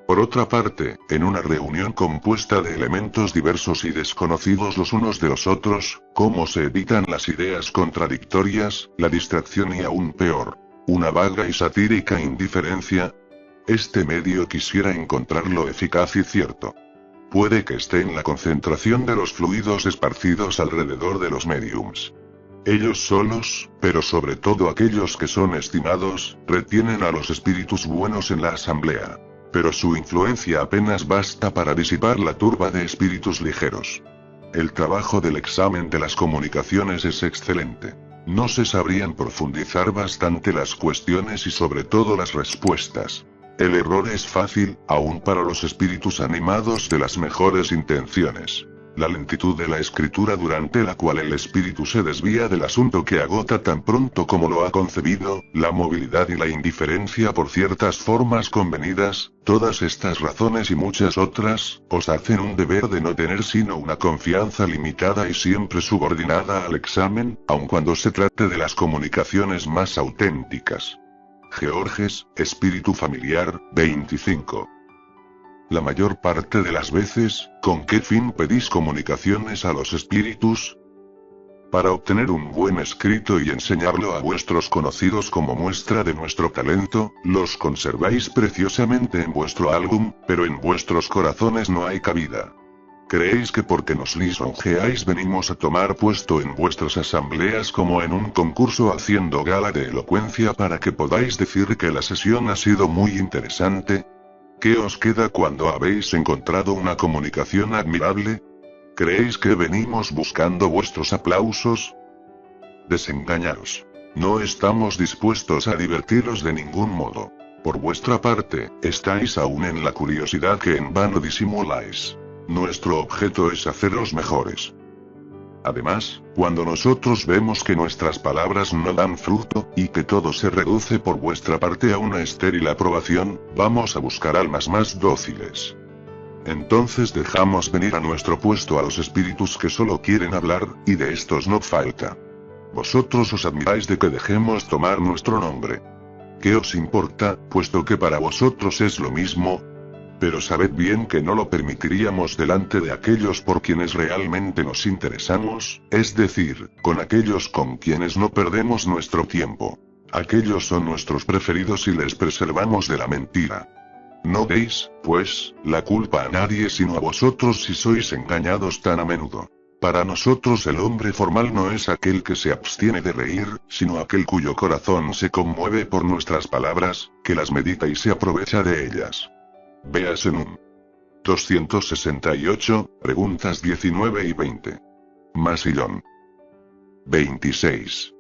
Por otra parte, en una reunión compuesta de elementos diversos y desconocidos los unos de los otros, ¿cómo se evitan las ideas contradictorias, la distracción y aún peor, una vaga y satírica indiferencia? Este medio quisiera encontrarlo eficaz y cierto. Puede que esté en la concentración de los fluidos esparcidos alrededor de los mediums. Ellos solos, pero sobre todo aquellos que son estimados, retienen a los espíritus buenos en la asamblea. Pero su influencia apenas basta para disipar la turba de espíritus ligeros. El trabajo del examen de las comunicaciones es excelente. No se sabrían profundizar bastante las cuestiones y sobre todo las respuestas. El error es fácil, aún para los espíritus animados de las mejores intenciones. La lentitud de la escritura durante la cual el espíritu se desvía del asunto que agota tan pronto como lo ha concebido, la movilidad y la indiferencia por ciertas formas convenidas, todas estas razones y muchas otras, os hacen un deber de no tener sino una confianza limitada y siempre subordinada al examen, aun cuando se trate de las comunicaciones más auténticas. Georges, Espíritu Familiar, 25. La mayor parte de las veces, ¿con qué fin pedís comunicaciones a los espíritus? Para obtener un buen escrito y enseñarlo a vuestros conocidos como muestra de nuestro talento, los conserváis preciosamente en vuestro álbum, pero en vuestros corazones no hay cabida. ¿Creéis que porque nos lisonjeáis venimos a tomar puesto en vuestras asambleas como en un concurso haciendo gala de elocuencia para que podáis decir que la sesión ha sido muy interesante? ¿Qué os queda cuando habéis encontrado una comunicación admirable? ¿Creéis que venimos buscando vuestros aplausos? Desengañaos. No estamos dispuestos a divertiros de ningún modo. Por vuestra parte, estáis aún en la curiosidad que en vano disimuláis. Nuestro objeto es haceros mejores. Además, cuando nosotros vemos que nuestras palabras no dan fruto, y que todo se reduce por vuestra parte a una estéril aprobación, vamos a buscar almas más dóciles. Entonces dejamos venir a nuestro puesto a los espíritus que solo quieren hablar, y de estos no falta. Vosotros os admiráis de que dejemos tomar nuestro nombre. ¿Qué os importa, puesto que para vosotros es lo mismo? Pero sabed bien que no lo permitiríamos delante de aquellos por quienes realmente nos interesamos, es decir, con aquellos con quienes no perdemos nuestro tiempo. Aquellos son nuestros preferidos y les preservamos de la mentira. No deis, pues, la culpa a nadie sino a vosotros si sois engañados tan a menudo. Para nosotros el hombre formal no es aquel que se abstiene de reír, sino aquel cuyo corazón se conmueve por nuestras palabras, que las medita y se aprovecha de ellas. Véase en 268, preguntas 19 y 20. Masillón. 26.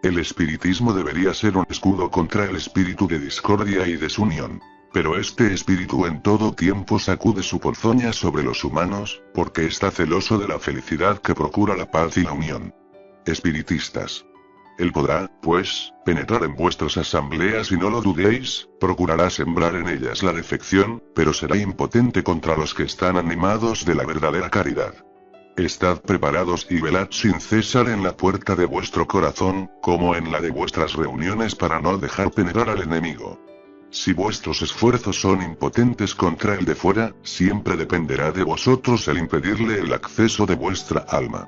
El espiritismo debería ser un escudo contra el espíritu de discordia y desunión. Pero este espíritu en todo tiempo sacude su ponzoña sobre los humanos, porque está celoso de la felicidad que procura la paz y la unión. Espiritistas. Él podrá, pues, penetrar en vuestras asambleas y no lo dudéis, procurará sembrar en ellas la defección, pero será impotente contra los que están animados de la verdadera caridad. Estad preparados y velad sin cesar en la puerta de vuestro corazón, como en la de vuestras reuniones para no dejar penetrar al enemigo. Si vuestros esfuerzos son impotentes contra el de fuera, siempre dependerá de vosotros el impedirle el acceso de vuestra alma.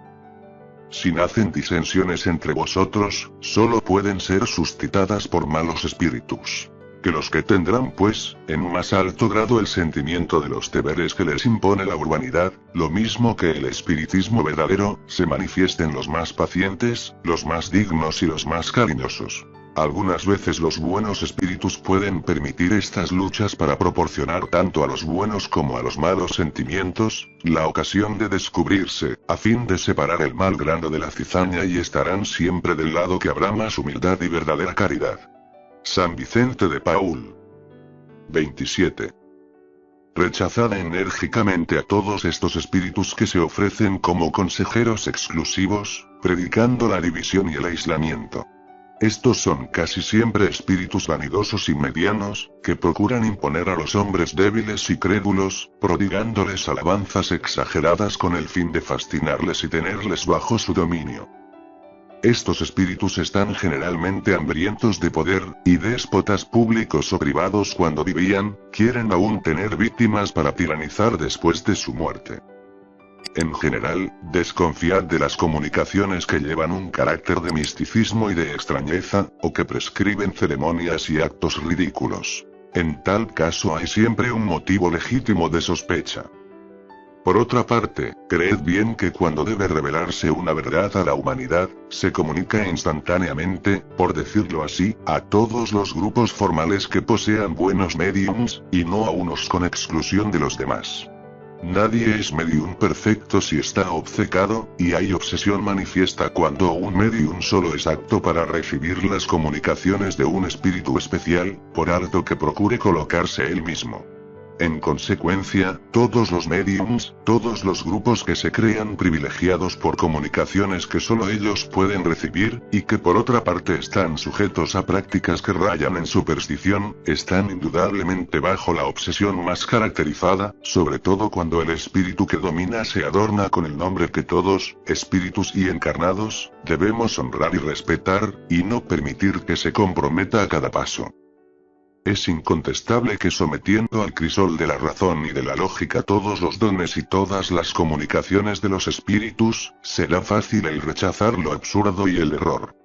Si nacen disensiones entre vosotros, solo pueden ser suscitadas por malos espíritus. Que los que tendrán pues, en más alto grado el sentimiento de los deberes que les impone la urbanidad, lo mismo que el espiritismo verdadero, se manifieste en los más pacientes, los más dignos y los más cariñosos. Algunas veces los buenos espíritus pueden permitir estas luchas para proporcionar tanto a los buenos como a los malos sentimientos, la ocasión de descubrirse, a fin de separar el mal grano de la cizaña y estarán siempre del lado que habrá más humildad y verdadera caridad. San Vicente de Paúl. 27. Rechazad enérgicamente a todos estos espíritus que se ofrecen como consejeros exclusivos, predicando la división y el aislamiento. Estos son casi siempre espíritus vanidosos y medianos, que procuran imponer a los hombres débiles y crédulos, prodigándoles alabanzas exageradas con el fin de fascinarles y tenerles bajo su dominio. Estos espíritus están generalmente hambrientos de poder, y déspotas públicos o privados cuando vivían, quieren aún tener víctimas para tiranizar después de su muerte. En general, desconfiad de las comunicaciones que llevan un carácter de misticismo y de extrañeza, o que prescriben ceremonias y actos ridículos. En tal caso hay siempre un motivo legítimo de sospecha. Por otra parte, creed bien que cuando debe revelarse una verdad a la humanidad, se comunica instantáneamente, por decirlo así, a todos los grupos formales que posean buenos médiums, y no a unos con exclusión de los demás. Nadie es medium perfecto si está obcecado, y hay obsesión manifiesta cuando un medium solo es apto para recibir las comunicaciones de un espíritu especial, por alto que procure colocarse él mismo. En consecuencia, todos los mediums, todos los grupos que se crean privilegiados por comunicaciones que solo ellos pueden recibir, y que por otra parte están sujetos a prácticas que rayan en superstición, están indudablemente bajo la obsesión más caracterizada, sobre todo cuando el espíritu que domina se adorna con el nombre que todos, espíritus y encarnados, debemos honrar y respetar, y no permitir que se comprometa a cada paso. Es incontestable que sometiendo al crisol de la razón y de la lógica todos los dones y todas las comunicaciones de los espíritus, será fácil el rechazar lo absurdo y el error.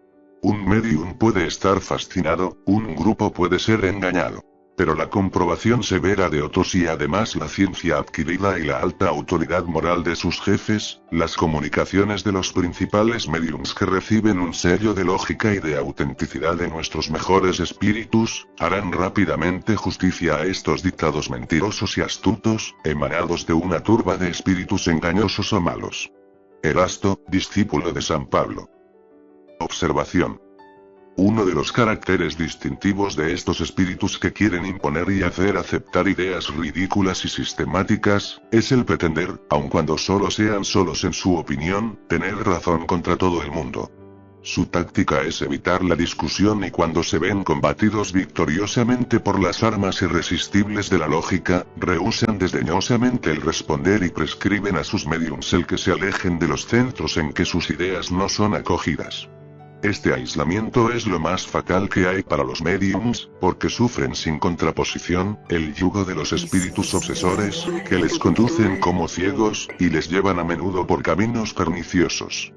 Un medium puede estar fascinado, un grupo puede ser engañado. Pero la comprobación severa de otros y además la ciencia adquirida y la alta autoridad moral de sus jefes, las comunicaciones de los principales mediums que reciben un sello de lógica y de autenticidad de nuestros mejores espíritus, harán rápidamente justicia a estos dictados mentirosos y astutos, emanados de una turba de espíritus engañosos o malos. Erasto, discípulo de San Pablo. Observación. Uno de los caracteres distintivos de estos espíritus que quieren imponer y hacer aceptar ideas ridículas y sistemáticas, es el pretender, aun cuando solo sean solos en su opinión, tener razón contra todo el mundo. Su táctica es evitar la discusión y cuando se ven combatidos victoriosamente por las armas irresistibles de la lógica, rehúsan desdeñosamente el responder y prescriben a sus mediums el que se alejen de los centros en que sus ideas no son acogidas. Este aislamiento es lo más fatal que hay para los mediums, porque sufren sin contraposición, el yugo de los espíritus obsesores, que les conducen como ciegos, y les llevan a menudo por caminos perniciosos.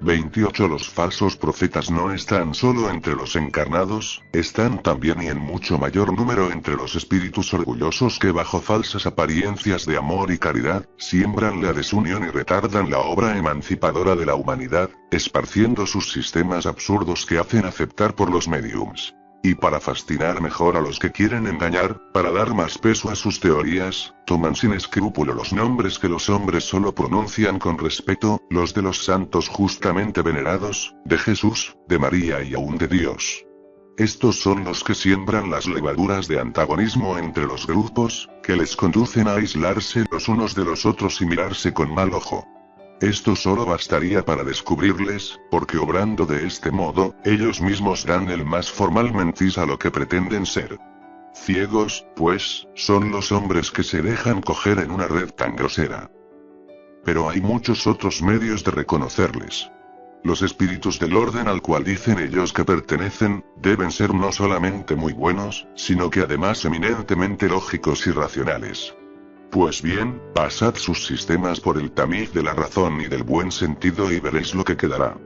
28 Los falsos profetas no están solo entre los encarnados, están también y en mucho mayor número entre los espíritus orgullosos que bajo falsas apariencias de amor y caridad, siembran la desunión y retardan la obra emancipadora de la humanidad, esparciendo sus sistemas absurdos que hacen aceptar por los médiums. Y para fascinar mejor a los que quieren engañar, para dar más peso a sus teorías, toman sin escrúpulo los nombres que los hombres solo pronuncian con respeto, los de los santos justamente venerados, de Jesús, de María y aún de Dios. Estos son los que siembran las levaduras de antagonismo entre los grupos, que les conducen a aislarse los unos de los otros y mirarse con mal ojo. Esto solo bastaría para descubrirles, porque obrando de este modo, ellos mismos dan el más formal matiz a lo que pretenden ser. Ciegos, pues, son los hombres que se dejan coger en una red tan grosera. Pero hay muchos otros medios de reconocerles. Los espíritus del orden al cual dicen ellos que pertenecen, deben ser no solamente muy buenos, sino que además eminentemente lógicos y racionales. Pues bien, pasad sus sistemas por el tamiz de la razón y del buen sentido y veréis lo que quedará.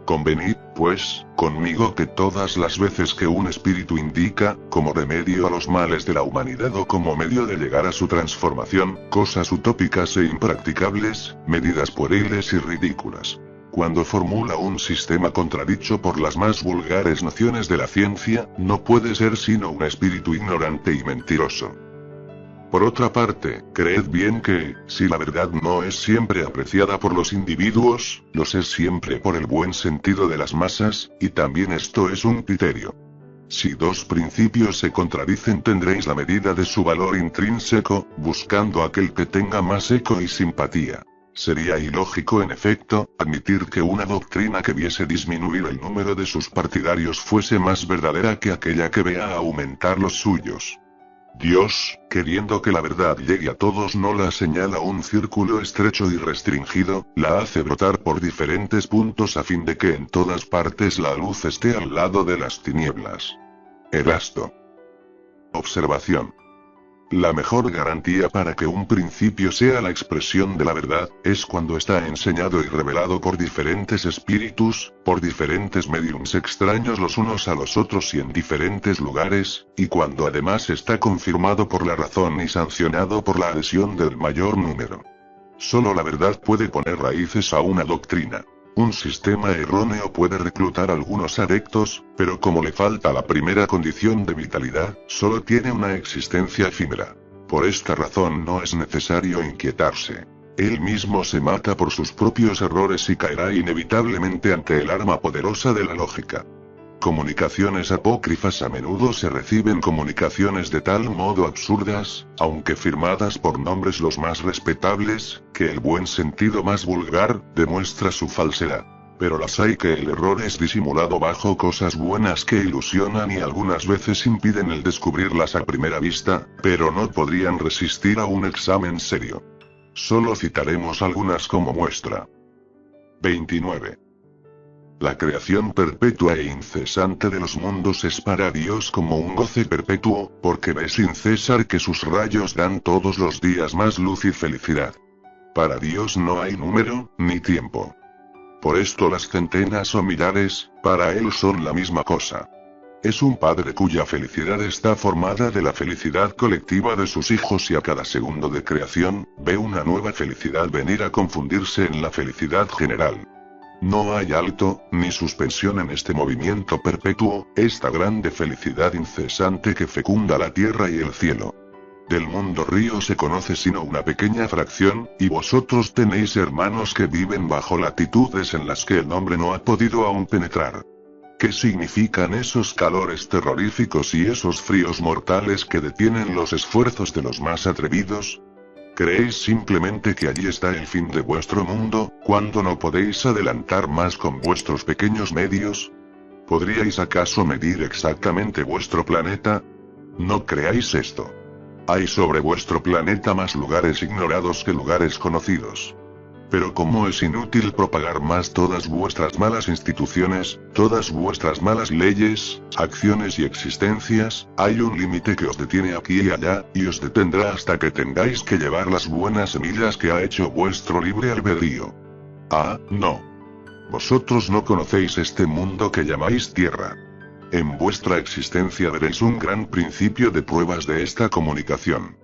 Convenid, pues, conmigo que todas las veces que un espíritu indica, como remedio a los males de la humanidad o como medio de llegar a su transformación, cosas utópicas e impracticables, medidas pueriles y ridículas. Cuando formula un sistema contradicho por las más vulgares nociones de la ciencia, no puede ser sino un espíritu ignorante y mentiroso. Por otra parte, creed bien que, si la verdad no es siempre apreciada por los individuos, los es siempre por el buen sentido de las masas, y también esto es un criterio. Si dos principios se contradicen tendréis la medida de su valor intrínseco, buscando aquel que tenga más eco y simpatía. Sería ilógico en efecto, admitir que una doctrina que viese disminuir el número de sus partidarios fuese más verdadera que aquella que vea aumentar los suyos. Dios, queriendo que la verdad llegue a todos, no la señala un círculo estrecho y restringido, la hace brotar por diferentes puntos a fin de que en todas partes la luz esté al lado de las tinieblas. Erasto. Observación. La mejor garantía para que un principio sea la expresión de la verdad, es cuando está enseñado y revelado por diferentes espíritus, por diferentes mediums extraños los unos a los otros y en diferentes lugares, y cuando además está confirmado por la razón y sancionado por la adhesión del mayor número. Solo la verdad puede poner raíces a una doctrina. Un sistema erróneo puede reclutar algunos adeptos, pero como le falta la primera condición de vitalidad, solo tiene una existencia efímera. Por esta razón no es necesario inquietarse. Él mismo se mata por sus propios errores y caerá inevitablemente ante el arma poderosa de la lógica. Comunicaciones apócrifas. A menudo se reciben comunicaciones de tal modo absurdas, aunque firmadas por nombres los más respetables, que el buen sentido más vulgar demuestra su falsedad. Pero las hay que el error es disimulado bajo cosas buenas que ilusionan y algunas veces impiden el descubrirlas a primera vista, pero no podrían resistir a un examen serio. Solo citaremos algunas como muestra. 29. La creación perpetua e incesante de los mundos es para Dios como un goce perpetuo, porque ve sin cesar que sus rayos dan todos los días más luz y felicidad. Para Dios no hay número, ni tiempo. Por esto las centenas o millares, para Él son la misma cosa. Es un padre cuya felicidad está formada de la felicidad colectiva de sus hijos y a cada segundo de creación, ve una nueva felicidad venir a confundirse en la felicidad general. No hay alto, ni suspensión en este movimiento perpetuo, esta grande felicidad incesante que fecunda la tierra y el cielo. Del mundo río se conoce sino una pequeña fracción, y vosotros tenéis hermanos que viven bajo latitudes en las que el hombre no ha podido aún penetrar. ¿Qué significan esos calores terroríficos y esos fríos mortales que detienen los esfuerzos de los más atrevidos? ¿Creéis simplemente que allí está el fin de vuestro mundo, cuando no podéis adelantar más con vuestros pequeños medios? ¿Podríais acaso medir exactamente vuestro planeta? No creáis esto. Hay sobre vuestro planeta más lugares ignorados que lugares conocidos. Pero como es inútil propagar más todas vuestras malas instituciones, todas vuestras malas leyes, acciones y existencias, hay un límite que os detiene aquí y allá, y os detendrá hasta que tengáis que llevar las buenas semillas que ha hecho vuestro libre albedrío. Ah, no. Vosotros no conocéis este mundo que llamáis tierra. En vuestra existencia veréis un gran principio de pruebas de esta comunicación.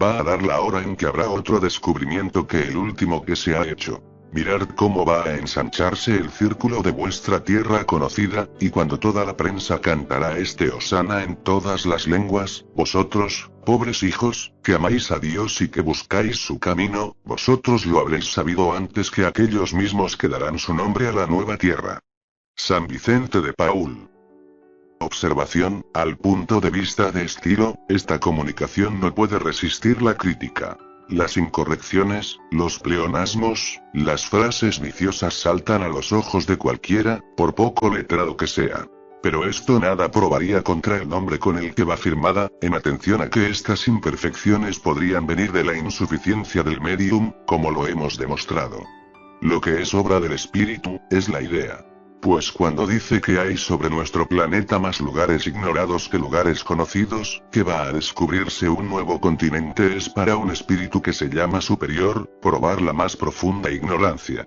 Va a dar la hora en que habrá otro descubrimiento que el último que se ha hecho. Mirad cómo va a ensancharse el círculo de vuestra tierra conocida, y cuando toda la prensa cantará este hosana en todas las lenguas, vosotros, pobres hijos, que amáis a Dios y que buscáis su camino, vosotros lo habréis sabido antes que aquellos mismos que darán su nombre a la nueva tierra. San Vicente de Paúl. Observación, al punto de vista de estilo, esta comunicación no puede resistir la crítica. Las incorrecciones, los pleonasmos, las frases viciosas saltan a los ojos de cualquiera, por poco letrado que sea. Pero esto nada probaría contra el nombre con el que va firmada, en atención a que estas imperfecciones podrían venir de la insuficiencia del medium, como lo hemos demostrado. Lo que es obra del espíritu, es la idea. Pues cuando dice que hay sobre nuestro planeta más lugares ignorados que lugares conocidos, que va a descubrirse un nuevo continente es para un espíritu que se llama superior, probar la más profunda ignorancia.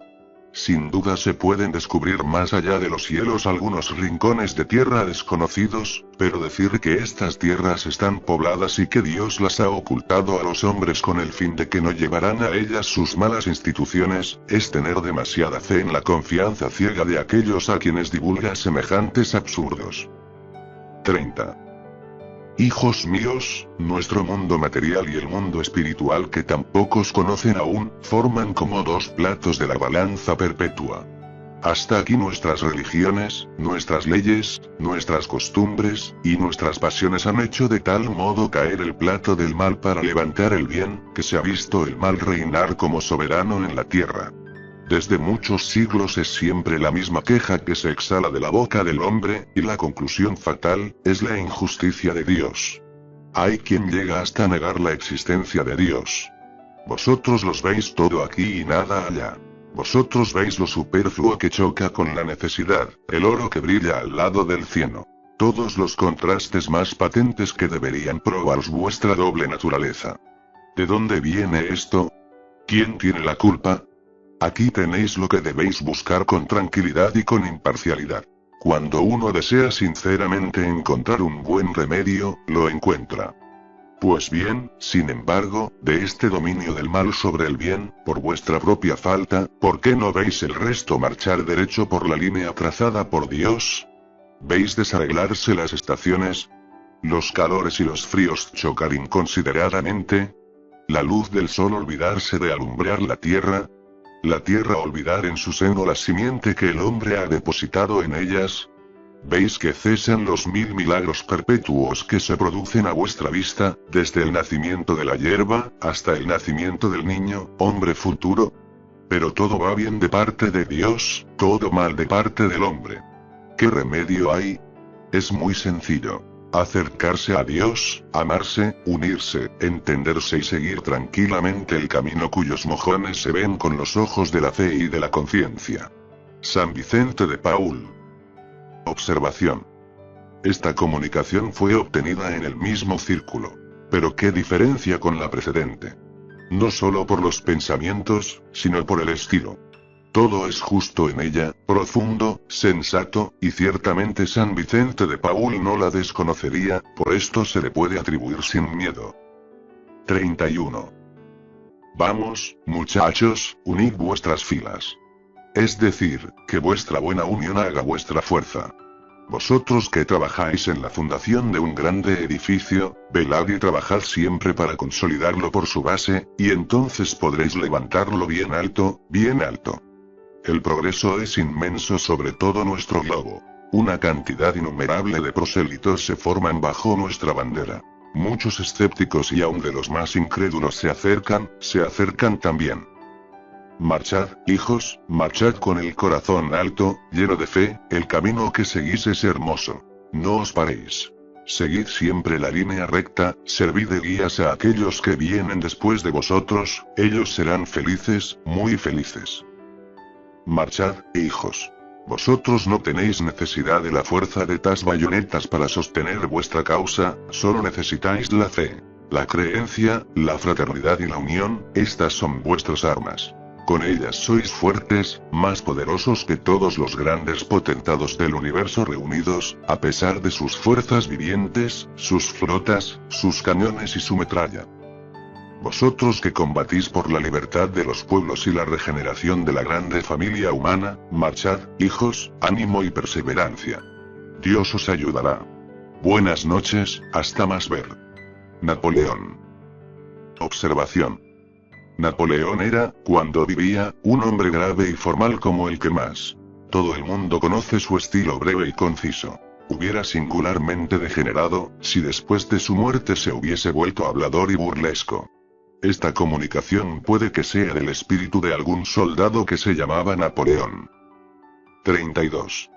Sin duda se pueden descubrir más allá de los cielos algunos rincones de tierra desconocidos, pero decir que estas tierras están pobladas y que Dios las ha ocultado a los hombres con el fin de que no llevarán a ellas sus malas instituciones, es tener demasiada fe en la confianza ciega de aquellos a quienes divulga semejantes absurdos. 30. Hijos míos, nuestro mundo material y el mundo espiritual que tan pocos conocen aún, forman como dos platos de la balanza perpetua. Hasta aquí nuestras religiones, nuestras leyes, nuestras costumbres, y nuestras pasiones han hecho de tal modo caer el plato del mal para levantar el bien, que se ha visto el mal reinar como soberano en la tierra. Desde muchos siglos es siempre la misma queja que se exhala de la boca del hombre, y la conclusión fatal, es la injusticia de Dios. Hay quien llega hasta negar la existencia de Dios. Vosotros los veis todo aquí y nada allá. Vosotros veis lo superfluo que choca con la necesidad, el oro que brilla al lado del cieno. Todos los contrastes más patentes que deberían probaros vuestra doble naturaleza. ¿De dónde viene esto? ¿Quién tiene la culpa? Aquí tenéis lo que debéis buscar con tranquilidad y con imparcialidad. Cuando uno desea sinceramente encontrar un buen remedio, lo encuentra. Pues bien, sin embargo, de este dominio del mal sobre el bien, por vuestra propia falta, ¿por qué no veis el resto marchar derecho por la línea trazada por Dios? ¿Veis desarreglarse las estaciones? ¿Los calores y los fríos chocar inconsideradamente? ¿La luz del sol olvidarse de alumbrar la tierra? ¿La tierra olvidar en su seno la simiente que el hombre ha depositado en ellas? ¿Veis que cesan los 1000 milagros perpetuos que se producen a vuestra vista, desde el nacimiento de la hierba, hasta el nacimiento del niño, hombre futuro? Pero todo va bien de parte de Dios, todo mal de parte del hombre. ¿Qué remedio hay? Es muy sencillo. Acercarse a Dios, amarse, unirse, entenderse y seguir tranquilamente el camino cuyos mojones se ven con los ojos de la fe y de la conciencia. San Vicente de Paúl. Observación. Esta comunicación fue obtenida en el mismo círculo. Pero qué diferencia con la precedente. No solo por los pensamientos, sino por el estilo. Todo es justo en ella, profundo, sensato, y ciertamente San Vicente de Paúl no la desconocería, por esto se le puede atribuir sin miedo. 31. Vamos, muchachos, unid vuestras filas. Es decir, que vuestra buena unión haga vuestra fuerza. Vosotros que trabajáis en la fundación de un grande edificio, velad y trabajad siempre para consolidarlo por su base, y entonces podréis levantarlo bien alto, bien alto. El progreso es inmenso sobre todo nuestro globo. Una cantidad innumerable de prosélitos se forman bajo nuestra bandera. Muchos escépticos y aun de los más incrédulos se acercan también. Marchad, hijos, marchad con el corazón alto, lleno de fe, el camino que seguís es hermoso. No os paréis. Seguid siempre la línea recta, servid de guías a aquellos que vienen después de vosotros, ellos serán felices, muy felices. Marchad, hijos. Vosotros no tenéis necesidad de la fuerza de tas bayonetas para sostener vuestra causa, solo necesitáis la fe. La creencia, la fraternidad y la unión, estas son vuestras armas. Con ellas sois fuertes, más poderosos que todos los grandes potentados del universo reunidos, a pesar de sus fuerzas vivientes, sus flotas, sus cañones y su metralla. Vosotros que combatís por la libertad de los pueblos y la regeneración de la grande familia humana, marchad, hijos, ánimo y perseverancia. Dios os ayudará. Buenas noches, hasta más ver. Napoleón. Observación. Napoleón era, cuando vivía, un hombre grave y formal como el que más. Todo el mundo conoce su estilo breve y conciso. Hubiera singularmente degenerado, si después de su muerte se hubiese vuelto hablador y burlesco. Esta comunicación puede que sea del espíritu de algún soldado que se llamaba Napoleón. 32.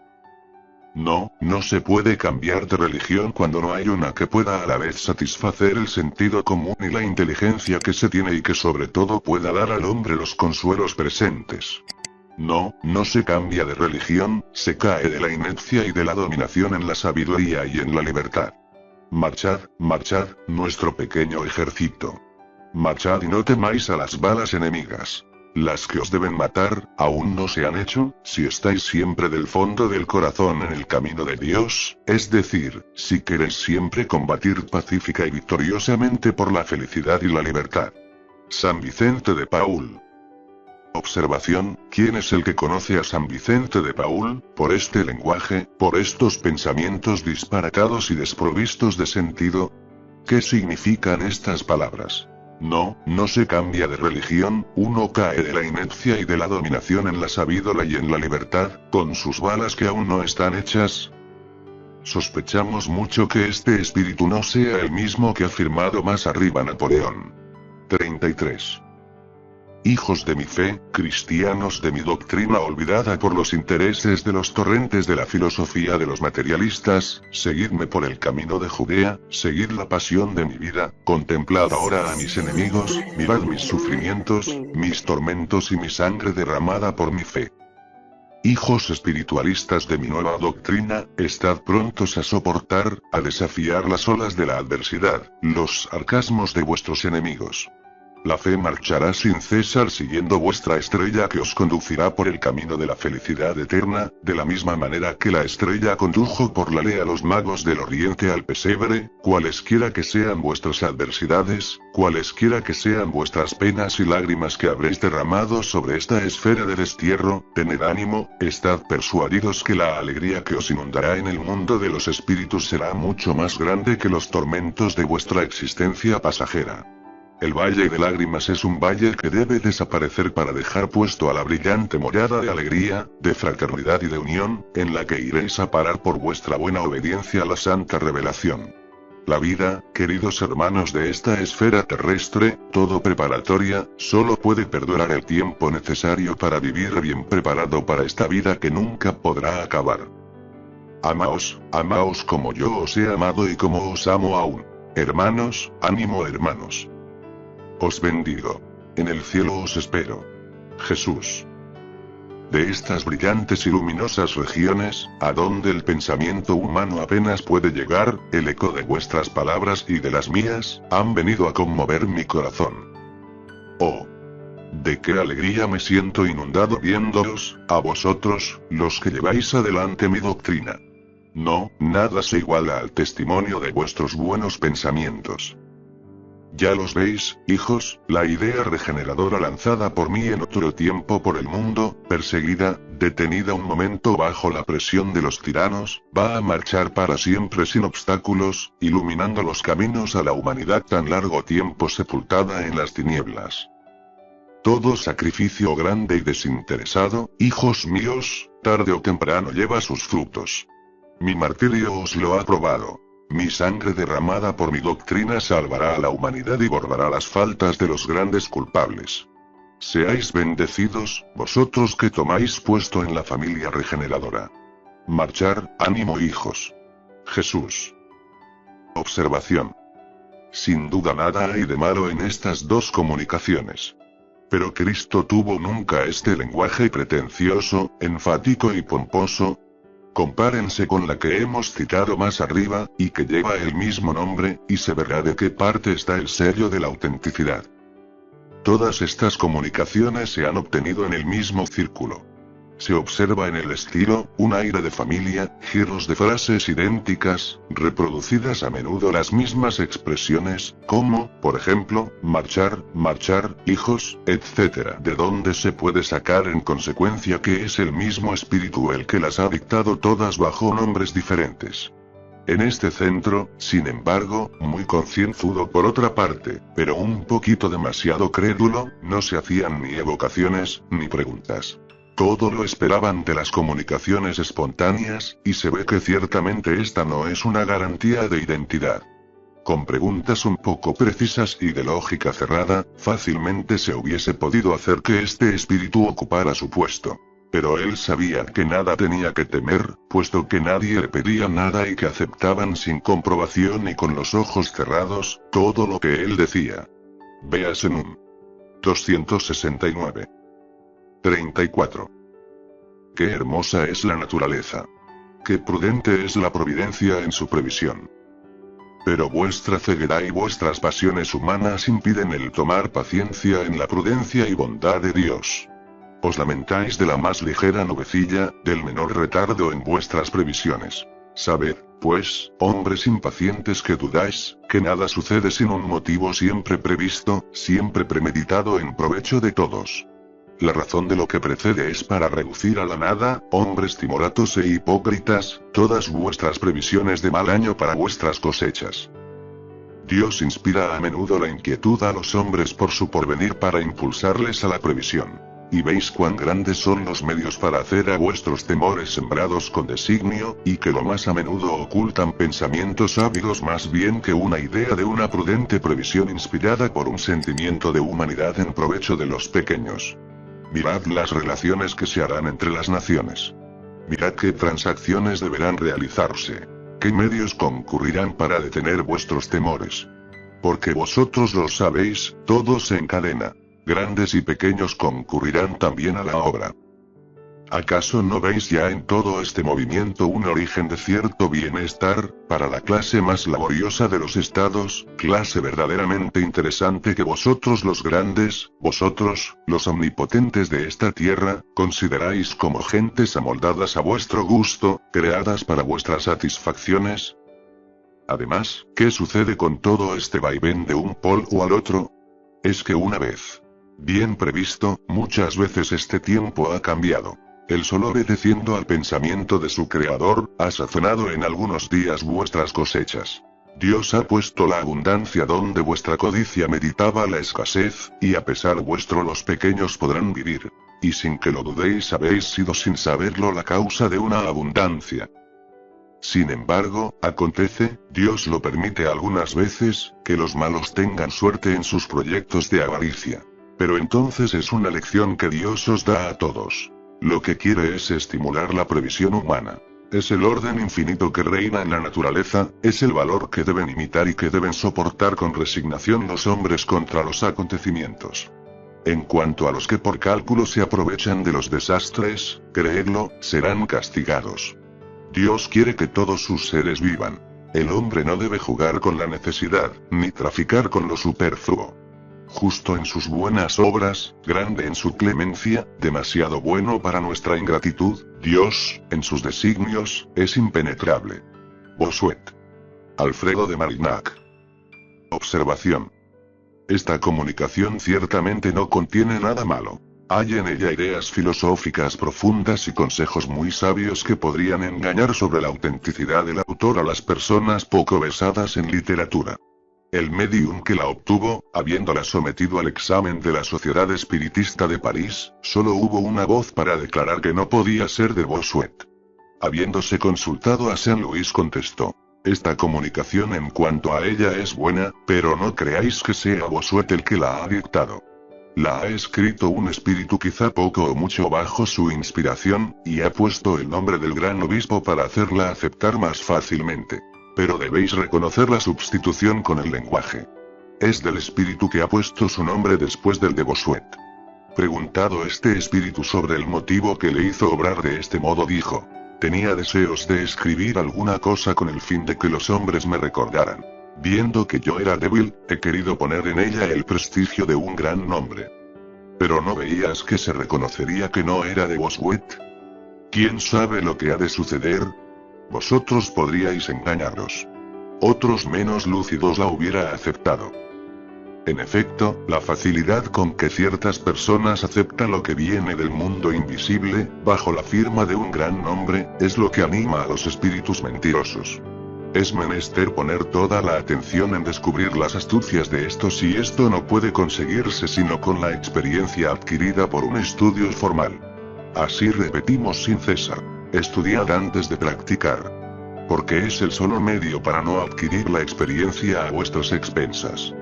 No, no se puede cambiar de religión cuando no hay una que pueda a la vez satisfacer el sentido común y la inteligencia que se tiene y que sobre todo pueda dar al hombre los consuelos presentes. No, no se cambia de religión, se cae de la inercia y de la dominación en la sabiduría y en la libertad. Marchad, marchad, nuestro pequeño ejército. Marchad y no temáis a las balas enemigas. Las que os deben matar, aún no se han hecho, si estáis siempre del fondo del corazón en el camino de Dios, es decir, si queréis siempre combatir pacífica y victoriosamente por la felicidad y la libertad. San Vicente de Paúl. Observación, ¿quién es el que conoce a San Vicente de Paúl? Por este lenguaje, por estos pensamientos disparatados y desprovistos de sentido. ¿Qué significan estas palabras? No, no se cambia de religión, uno cae de la inercia y de la dominación en la sabiduría y en la libertad, con sus balas que aún no están hechas. Sospechamos mucho que este espíritu no sea el mismo que ha afirmado más arriba Napoleón. 33. Hijos de mi fe, cristianos de mi doctrina olvidada por los intereses de los torrentes de la filosofía de los materialistas, seguidme por el camino de Judea, seguid la pasión de mi vida, contemplad ahora a mis enemigos, mirad mis sufrimientos, mis tormentos y mi sangre derramada por mi fe. Hijos espiritualistas de mi nueva doctrina, estad prontos a soportar, a desafiar las olas de la adversidad, los sarcasmos de vuestros enemigos. La fe marchará sin cesar siguiendo vuestra estrella que os conducirá por el camino de la felicidad eterna, de la misma manera que la estrella condujo por la ley a los magos del oriente al pesebre, cualesquiera que sean vuestras adversidades, cualesquiera que sean vuestras penas y lágrimas que habréis derramado sobre esta esfera de destierro, tened ánimo, estad persuadidos que la alegría que os inundará en el mundo de los espíritus será mucho más grande que los tormentos de vuestra existencia pasajera. El valle de lágrimas es un valle que debe desaparecer para dejar puesto a la brillante morada de alegría, de fraternidad y de unión, en la que iréis a parar por vuestra buena obediencia a la santa revelación. La vida, queridos hermanos de esta esfera terrestre, todo preparatoria, solo puede perdurar el tiempo necesario para vivir bien preparado para esta vida que nunca podrá acabar. Amaos, amaos como yo os he amado y como os amo aún. Hermanos, ánimo hermanos. Os bendigo. En el cielo os espero. Jesús. De estas brillantes y luminosas regiones, a donde el pensamiento humano apenas puede llegar, el eco de vuestras palabras y de las mías, han venido a conmover mi corazón. Oh. De qué alegría me siento inundado viéndoos, a vosotros, los que lleváis adelante mi doctrina. No, nada se iguala al testimonio de vuestros buenos pensamientos. Ya los veis, hijos, la idea regeneradora lanzada por mí en otro tiempo por el mundo, perseguida, detenida un momento bajo la presión de los tiranos, va a marchar para siempre sin obstáculos, iluminando los caminos a la humanidad tan largo tiempo sepultada en las tinieblas. Todo sacrificio grande y desinteresado, hijos míos, tarde o temprano lleva sus frutos. Mi martirio os lo ha probado. Mi sangre derramada por mi doctrina salvará a la humanidad y borrará las faltas de los grandes culpables. Seáis bendecidos, vosotros que tomáis puesto en la familia regeneradora. Marchar, ánimo hijos. Jesús. Observación. Sin duda nada hay de malo en estas dos comunicaciones. Pero Cristo tuvo nunca este lenguaje pretencioso, enfático y pomposo. Compárense con la que hemos citado más arriba, y que lleva el mismo nombre, y se verá de qué parte está el sello de la autenticidad. Todas estas comunicaciones se han obtenido en el mismo círculo. Se observa en el estilo, un aire de familia, giros de frases idénticas, reproducidas a menudo las mismas expresiones, como, por ejemplo, marchar, marchar, hijos, etc. De donde se puede sacar en consecuencia que es el mismo espíritu el que las ha dictado todas bajo nombres diferentes. En este centro, sin embargo, muy concienzudo por otra parte, pero un poquito demasiado crédulo, no se hacían ni evocaciones, ni preguntas. Todo lo esperaban de las comunicaciones espontáneas, y se ve que ciertamente esta no es una garantía de identidad. Con preguntas un poco precisas y de lógica cerrada, fácilmente se hubiese podido hacer que este espíritu ocupara su puesto. Pero él sabía que nada tenía que temer, puesto que nadie le pedía nada y que aceptaban sin comprobación y con los ojos cerrados, todo lo que él decía. Véase Núm. 269. 34. Qué hermosa es la naturaleza. Qué prudente es la providencia en su previsión. Pero vuestra ceguedad y vuestras pasiones humanas impiden el tomar paciencia en la prudencia y bondad de Dios. Os lamentáis de la más ligera nubecilla, del menor retardo en vuestras previsiones. Sabed, pues, hombres impacientes que dudáis, que nada sucede sin un motivo siempre previsto, siempre premeditado en provecho de todos. La razón de lo que precede es para reducir a la nada, hombres timoratos e hipócritas, todas vuestras previsiones de mal año para vuestras cosechas. Dios inspira a menudo la inquietud a los hombres por su porvenir para impulsarles a la previsión. Y veis cuán grandes son los medios para hacer a vuestros temores sembrados con designio, y que lo más a menudo ocultan pensamientos ávidos más bien que una idea de una prudente previsión inspirada por un sentimiento de humanidad en provecho de los pequeños. Mirad las relaciones que se harán entre las naciones. Mirad qué transacciones deberán realizarse. Qué medios concurrirán para detener vuestros temores. Porque vosotros lo sabéis, todo se encadena. Grandes y pequeños concurrirán también a la obra. ¿Acaso no veis ya en todo este movimiento un origen de cierto bienestar, para la clase más laboriosa de los estados, clase verdaderamente interesante que vosotros los grandes, vosotros, los omnipotentes de esta tierra, consideráis como gentes amoldadas a vuestro gusto, creadas para vuestras satisfacciones? Además, ¿qué sucede con todo este vaivén de un polo al otro? Es que una vez bien previsto, muchas veces este tiempo ha cambiado. Él solo obedeciendo al pensamiento de su Creador, ha sazonado en algunos días vuestras cosechas. Dios ha puesto la abundancia donde vuestra codicia meditaba la escasez, y a pesar vuestro los pequeños podrán vivir. Y sin que lo dudéis habéis sido sin saberlo la causa de una abundancia. Sin embargo, acontece, Dios lo permite algunas veces, que los malos tengan suerte en sus proyectos de avaricia. Pero entonces es una lección que Dios os da a todos. Lo que quiere es estimular la previsión humana. Es el orden infinito que reina en la naturaleza, es el valor que deben imitar y que deben soportar con resignación los hombres contra los acontecimientos. En cuanto a los que por cálculo se aprovechan de los desastres, creedlo, serán castigados. Dios quiere que todos sus seres vivan. El hombre no debe jugar con la necesidad, ni traficar con lo superfluo. Justo en sus buenas obras, grande en su clemencia, demasiado bueno para nuestra ingratitud, Dios, en sus designios, es impenetrable. Bossuet. Alfredo de Marignac. Observación. Esta comunicación ciertamente no contiene nada malo. Hay en ella ideas filosóficas profundas y consejos muy sabios que podrían engañar sobre la autenticidad del autor a las personas poco versadas en literatura. El médium que la obtuvo, habiéndola sometido al examen de la Sociedad Espiritista de París, solo hubo una voz para declarar que no podía ser de Bossuet. Habiéndose consultado a Saint Louis contestó: esta comunicación en cuanto a ella es buena, pero no creáis que sea Bossuet el que la ha dictado. La ha escrito un espíritu quizá poco o mucho bajo su inspiración, y ha puesto el nombre del gran obispo para hacerla aceptar más fácilmente. Pero debéis reconocer la substitución con el lenguaje. Es del espíritu que ha puesto su nombre después del de Bossuet. Preguntado este espíritu sobre el motivo que le hizo obrar de este modo dijo: tenía deseos de escribir alguna cosa con el fin de que los hombres me recordaran. Viendo que yo era débil, he querido poner en ella el prestigio de un gran nombre. Pero ¿no veías que se reconocería que no era de Bossuet? ¿Quién sabe lo que ha de suceder? Vosotros podríais engañaros. Otros menos lúcidos la hubiera aceptado. En efecto, la facilidad con que ciertas personas aceptan lo que viene del mundo invisible, bajo la firma de un gran nombre, es lo que anima a los espíritus mentirosos. Es menester poner toda la atención en descubrir las astucias de estos, y esto no puede conseguirse sino con la experiencia adquirida por un estudio formal. Así repetimos sin cesar: estudiad antes de practicar. Porque es el solo medio para no adquirir la experiencia a vuestras expensas.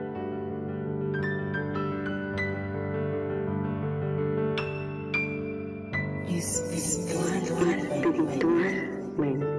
Espiritual.